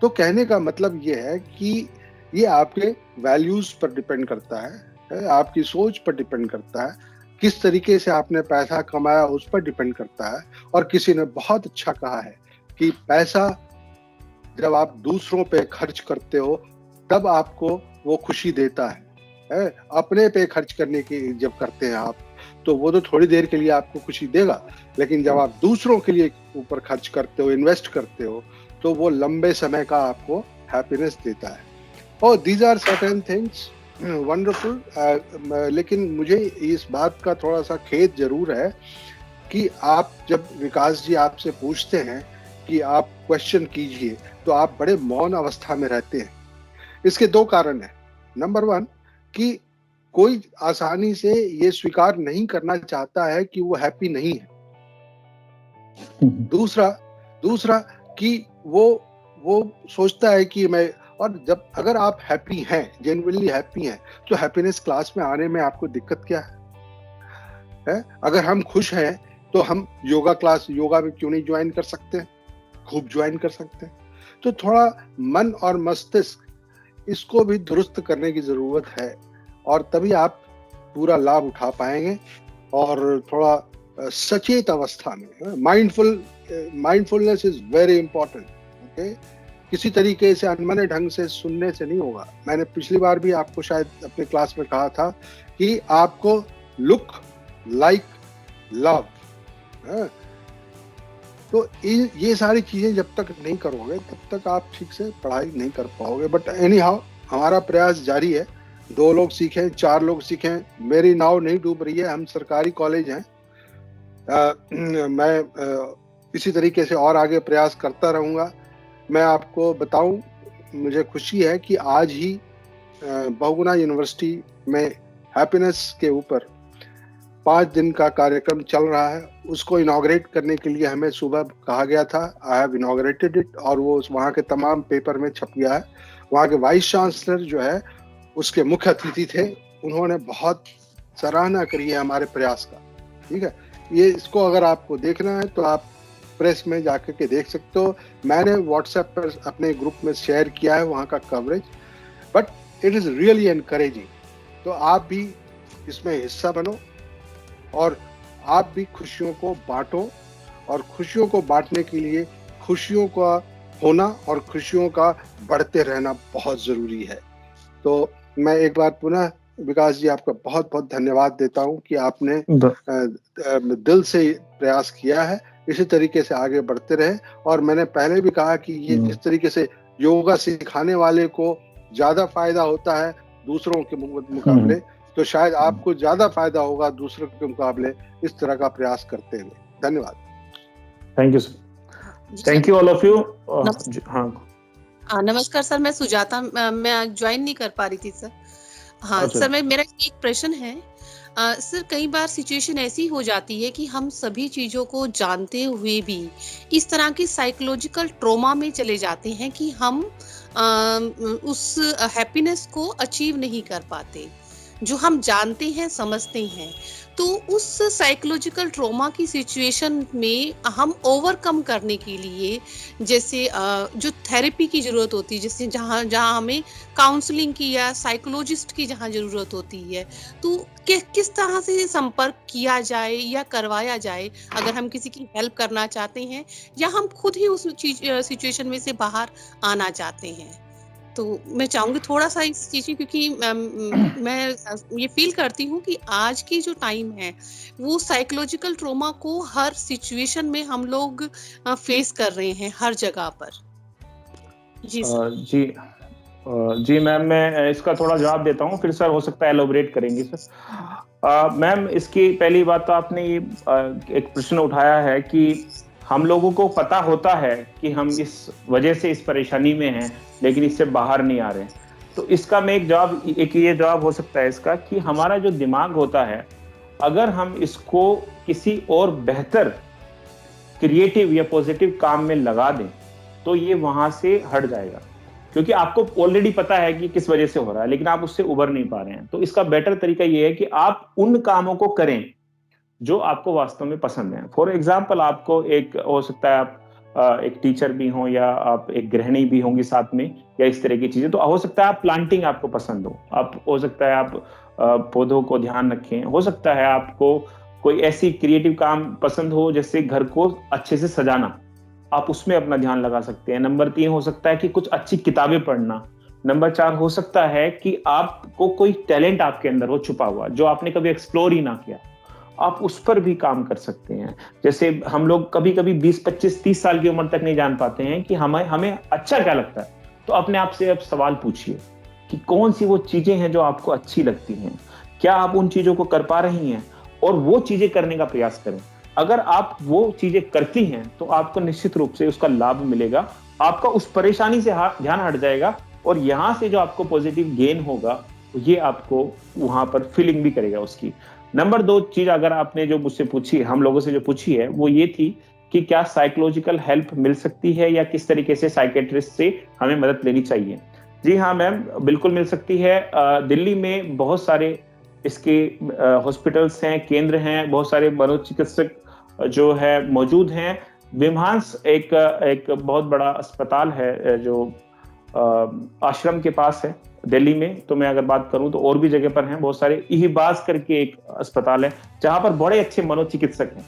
तो कहने का मतलब ये है कि ये आपके वैल्यूज पर डिपेंड करता है, आपकी सोच पर डिपेंड करता है, किस तरीके से आपने पैसा कमाया उस पर डिपेंड करता है. और किसी ने बहुत अच्छा कहा है कि पैसा जब आप दूसरों पे खर्च करते हो तब आपको वो खुशी देता है. अपने पे खर्च करने की जब करते हैं आप तो वो तो थोड़ी देर के लिए आपको खुशी देगा, लेकिन जब आप दूसरों के लिए ऊपर खर्च करते हो, इन्वेस्ट करते हो, तो वो लंबे समय का आपको हैप्पीनेस देता है. और these are certain things wonderful. लेकिन मुझे इस बात का थोड़ा सा खेद जरूर है कि आप, जब विकास जी आपसे पूछते हैं कि आप क्वेश्चन कीजिए तो आप बड़े मौन अवस्था में रहते हैं. इसके दो कारण हैं. नंबर वन, कि कोई आसानी से ये स्वीकार नहीं करना चाहता है कि वो हैप्पी नहीं है. दूसरा कि वो सोचता है कि मैं, और जब अगर आप हैप्पी हैं, जेन्युइनली हैप्पी हैं, तो हैप्पीनेस क्लास में आने में आपको दिक्कत क्या है? अगर हम खुश हैं तो हम योगा में क्यों नहीं ज्वाइन कर सकते हैं? खूब ज्वाइन कर सकते हैं. तो थोड़ा मन और मस्तिष्क, इसको भी दुरुस्त करने की जरूरत है और तभी आप पूरा लाभ उठा पाएंगे. और थोड़ा सचेत अवस्था में, mindfulness is very important. Okay, किसी तरीके से अनमने ढंग से सुनने से नहीं होगा. मैंने पिछली बार भी आपको शायद अपने क्लास में कहा था कि आपको लुक लाइक लव. तो ये सारी चीजें जब तक नहीं करोगे तब तक आप ठीक से पढ़ाई नहीं कर पाओगे. बट एनी हाउ, हमारा प्रयास जारी है. 2 लोग सीखें, 4 लोग सीखें, मेरी नाव नहीं डूब रही है. हम सरकारी कॉलेज हैं. मैं इसी तरीके से और आगे प्रयास करता रहूंगा. मैं आपको बताऊं, मुझे खुशी है कि आज ही बहुगुणा यूनिवर्सिटी में हैप्पीनेस के ऊपर 5 दिन का कार्यक्रम चल रहा है. उसको इनॉग्रेट करने के लिए हमें सुबह कहा गया था. आई हैव इनॉग्रेटेड इट और वो वहाँ के तमाम पेपर में छप गया है. वहाँ के वाइस चांसलर जो है उसके मुख्य अतिथि थे. उन्होंने बहुत सराहना करी है हमारे प्रयास का. ठीक है, ये इसको अगर आपको देखना है तो आप प्रेस में जाकर के देख सकते हो. मैंने व्हाट्सएप पर अपने ग्रुप में शेयर किया है वहाँ का coverage. But it is really encouraging. तो आप भी इसमें हिस्सा बनो और आप भी खुशियों को बांटो. और खुशियों को बांटने के लिए खुशियों का होना और खुशियों का बढ़ते रहना बहुत ज़रूरी है. तो मैं एक बार पुनः विकास जी आपका बहुत बहुत धन्यवाद देता हूं कि आपने दिल से प्रयास किया है. इसी तरीके से आगे बढ़ते रहे. और मैंने पहले भी कहा कि ये जिस तरीके से योगा सिखाने वाले को ज्यादा फायदा होता है दूसरों के मुकाबले, तो शायद आपको ज्यादा फायदा होगा दूसरों के मुकाबले इस तरह का प्रयास करते हुए. धन्यवाद. Thank you sir. Thank you all of you. हाँ, नमस्कार सर, मैं सुजाता, मैं ज्वाइन नहीं कर पा रही थी सर. हाँ अच्छा। सर, मेरा एक प्रश्न है। सर, कई बार सिचुएशन ऐसी हो जाती है कि हम सभी चीज़ों को जानते हुए भी इस तरह की साइकोलॉजिकल ट्रॉमा में चले जाते हैं कि हम उस हैप्पीनेस को अचीव नहीं कर पाते, जो हम जानते हैं, समझते हैं। तो उस साइकोलॉजिकल ट्रॉमा की सिचुएशन में हम ओवरकम करने के लिए, जैसे जो थेरेपी की ज़रूरत होती है, जैसे जहाँ जहाँ हमें काउंसलिंग की या साइकोलॉजिस्ट की जहाँ ज़रूरत होती है, तो किस तरह से संपर्क किया जाए या करवाया जाए, अगर हम किसी की हेल्प करना चाहते हैं या हम खुद ही उस सिचुएशन में से बाहर आना चाहते हैं। तो मैं चाहूंगी थोड़ा सा इस चीज की, क्योंकि मैं ये फील करती हूँ कि आज की जो टाइम है वो साइकोलॉजिकल ट्रॉमा को हर सिचुएशन में हम लोग फेस कर रहे हैं, हर जगह पर। जी सर। जी मैम, मैं इसका थोड़ा जवाब देता हूँ, फिर सर हो सकता है एलोबरेट करेंगे सर। मैम, इसकी पहली बात तो आपने ये एक प्रश्न उठाया है कि हम लोगों को पता होता है कि हम इस वजह से इस परेशानी में हैं, लेकिन इससे बाहर नहीं आ रहे। तो इसका मैं एक ये जवाब हो सकता है इसका कि हमारा जो दिमाग होता है, अगर हम इसको किसी और बेहतर क्रिएटिव या पॉजिटिव काम में लगा दें तो ये वहां से हट जाएगा, क्योंकि आपको ऑलरेडी पता है कि किस वजह से हो रहा है, लेकिन आप उससे उबर नहीं पा रहे हैं। तो इसका बेटर तरीका ये है कि आप उन कामों को करें जो आपको वास्तव में पसंद है। फॉर एग्जाम्पल, आपको एक हो सकता है आप एक टीचर भी हो या आप एक गृहिणी भी होंगी साथ में, या इस तरह की चीजें। तो हो सकता है आप प्लांटिंग आपको पसंद हो, आप हो सकता है आप पौधों को ध्यान रखें, हो सकता है आपको कोई ऐसी क्रिएटिव काम पसंद हो जैसे घर को अच्छे से सजाना, आप उसमें अपना ध्यान लगा सकते हैं। नंबर 3 हो सकता है कि कुछ अच्छी किताबें पढ़ना। नंबर 4 हो सकता है कि आपको कोई टैलेंट आपके अंदर हो छुपा हुआ, जो आपने कभी एक्सप्लोर ही ना किया, आप उस पर भी काम कर सकते हैं। जैसे हम लोग कभी कभी 20, 25, 30 साल की उम्र तक नहीं जान पाते हैं कि हमें अच्छा क्या लगता है। तो अपने आप से अब सवाल पूछिए कि कौन सी वो चीजें हैं जो आपको अच्छी लगती हैं, क्या आप उन चीजों को कर पा रही हैं, और वो चीजें करने का प्रयास करें। अगर आप वो चीजें करती हैं तो आपको निश्चित रूप से उसका लाभ मिलेगा, आपका उस परेशानी से ध्यान हट जाएगा, और यहां से जो आपको पॉजिटिव गेन होगा ये आपको वहां पर फीलिंग भी करेगा उसकी। नंबर 2 चीज अगर आपने जो मुझसे पूछी, हम लोगों से जो पूछी है, वो ये थी कि क्या साइकोलॉजिकल हेल्प मिल सकती है या किस तरीके से साइकेट्रिस्ट से हमें मदद लेनी चाहिए। जी हाँ मैम, बिल्कुल मिल सकती है। दिल्ली में बहुत सारे इसके हॉस्पिटल्स हैं, केंद्र हैं, बहुत सारे मनोचिकित्सक जो है मौजूद हैं। विम्हांस एक बहुत बड़ा अस्पताल है जो आश्रम के पास है दिल्ली में। तो मैं अगर बात करूं तो और भी जगह पर हैं बहुत सारे। इहिबाज करके एक अस्पताल है जहां पर बड़े अच्छे मनोचिकित्सक हैं,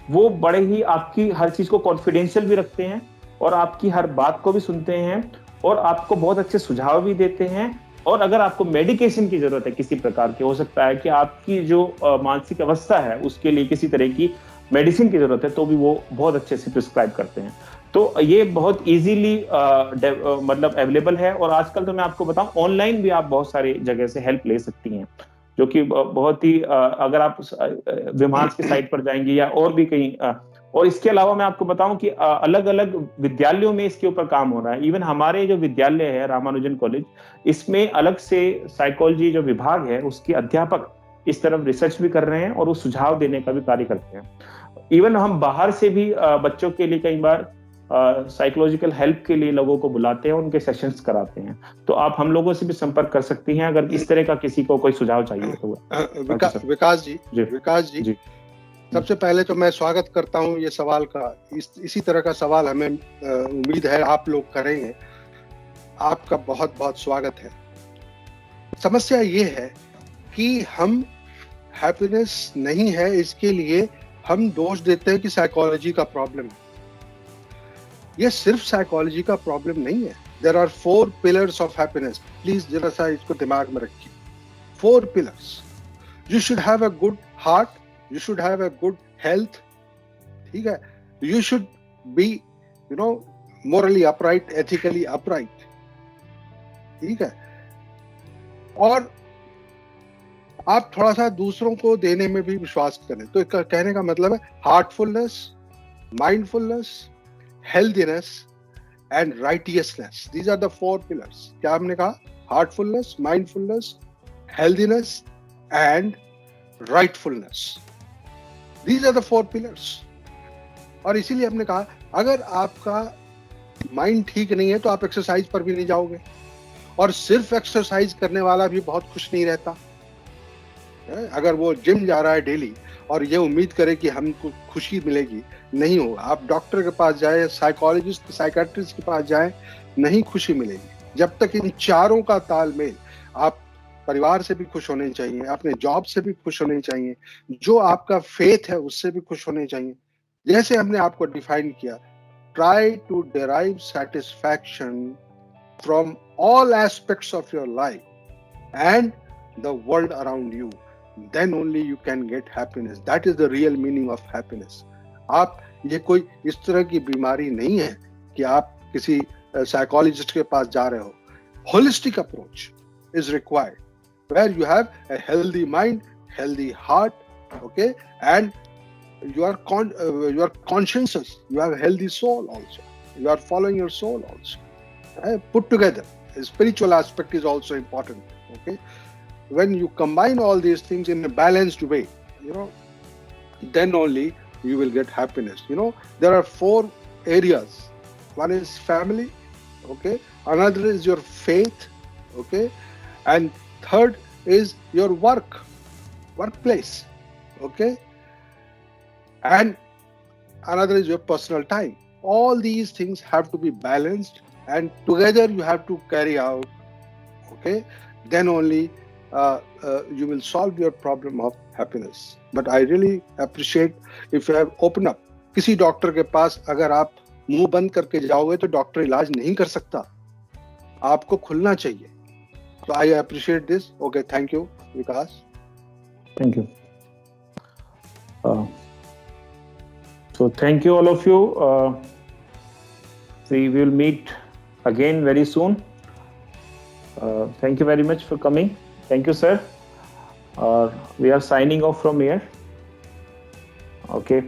वो बड़े ही आपकी हर चीज को कॉन्फिडेंशियल भी रखते हैं और आपकी हर बात को भी सुनते हैं और आपको बहुत अच्छे सुझाव भी देते हैं। और अगर आपको मेडिकेशन की जरूरत है किसी प्रकार की, हो सकता है कि आपकी जो मानसिक अवस्था है उसके लिए किसी तरह की मेडिसिन की जरूरत है, तो भी वो बहुत अच्छे से प्रिस्क्राइब करते हैं। तो ये बहुत इजीली मतलब अवेलेबल है। और आजकल तो मैं आपको बताऊं, ऑनलाइन भी आप बहुत सारी जगह से हेल्प ले सकती हैं, जो कि बहुत ही अगर आप विम्हांस की साइट पर जाएंगी या और भी कहीं। और इसके अलावा मैं आपको बताऊं कि अलग अलग विद्यालयों में इसके ऊपर काम हो रहा है। इवन हमारे जो विद्यालय है रामानुजन कॉलेज, इसमें अलग से साइकोलॉजी जो विभाग है उसके अध्यापक इस तरफ रिसर्च भी कर रहे हैं और वो सुझाव देने का भी कार्य करते हैं। इवन हम बाहर से भी बच्चों के लिए कई बार साइकोलॉजिकल हेल्प के लिए लोगों को बुलाते हैं, उनके सेशंस कराते हैं। तो आप हम लोगों से भी संपर्क कर सकती हैं अगर इस तरह का किसी को कोई सुझाव चाहिए तो। विकास जी, सबसे पहले तो मैं स्वागत करता हूं ये सवाल का। इसी तरह का सवाल हमें उम्मीद है आप लोग करेंगे। आपका बहुत बहुत स्वागत है। समस्या ये है कि हम हैप्पीनेस नहीं है, इसके लिए हम दोष देते हैं कि साइकोलॉजी का प्रॉब्लम है। ये सिर्फ साइकोलॉजी का प्रॉब्लम नहीं है। There are 4 pillars of happiness. Please जरा सा इसको दिमाग में रखिए। 4 pillars. You should have a good heart, you should have a good health, ठीक है? You should be, morally upright, ethically upright, ठीक है? और आप थोड़ा सा दूसरों को देने में भी विश्वास करें। तो कहने का मतलब है heartfulness, mindfulness, healthiness and righteousness. These are the 4 pillars। क्या हमने कहा? Heartfulness, mindfulness, healthiness, and rightfulness. These are the 4 pillars. और इसीलिए हमने कहा अगर आपका माइंड ठीक नहीं है तो आप एक्सरसाइज पर भी नहीं जाओगे, और सिर्फ एक्सरसाइज करने वाला भी बहुत खुश नहीं रहता। अगर वो जिम जा रहा है डेली और ये उम्मीद करे कि हमको खुशी मिलेगी, नहीं होगा। आप डॉक्टर के पास जाए, साइकोलॉजिस्ट, साइकेट्रिस्ट के पास जाए, नहीं खुशी मिलेगी। जब तक इन चारों का तालमेल, आप परिवार से भी खुश होने चाहिए, अपने जॉब से भी खुश होने चाहिए, जो आपका फेथ है उससे भी खुश होने चाहिए। जैसे हमने आपको डिफाइन किया, try to derive satisfaction from all aspects of your life and the world around you, then only you can get happiness. That is the real meaning of happiness. आप, ये कोई इस तरह की बीमारी नहीं है कि आप किसी साइकोलॉजिस्ट के पास जा रहे हो। Holistic approach is required where you have a healthy mind, healthy heart, okay, and you are conscientious, you have a healthy soul also, you are following your soul also, put together. The spiritual aspect is also important, okay. When you combine all these things in a balanced way, then only you will get happiness. There are 4 areas. One is family, okay, another is your faith, okay, and third is your workplace, okay, and another is your personal time. All these things have to be balanced, and together you have to carry out, okay, then only you will solve your problem of happiness. But I really appreciate if you have opened up. किसी doctor के पास अगर आप मुंह बंद करके जाओगे तो doctor इलाज नहीं कर सकता, आपको खुलना चाहिए। So I appreciate this. Okay, thank you, Vikas. Thank you. So thank you all of you. We will meet again very soon. Thank you very much for coming. Thank you, sir. We are signing off from here. Okay.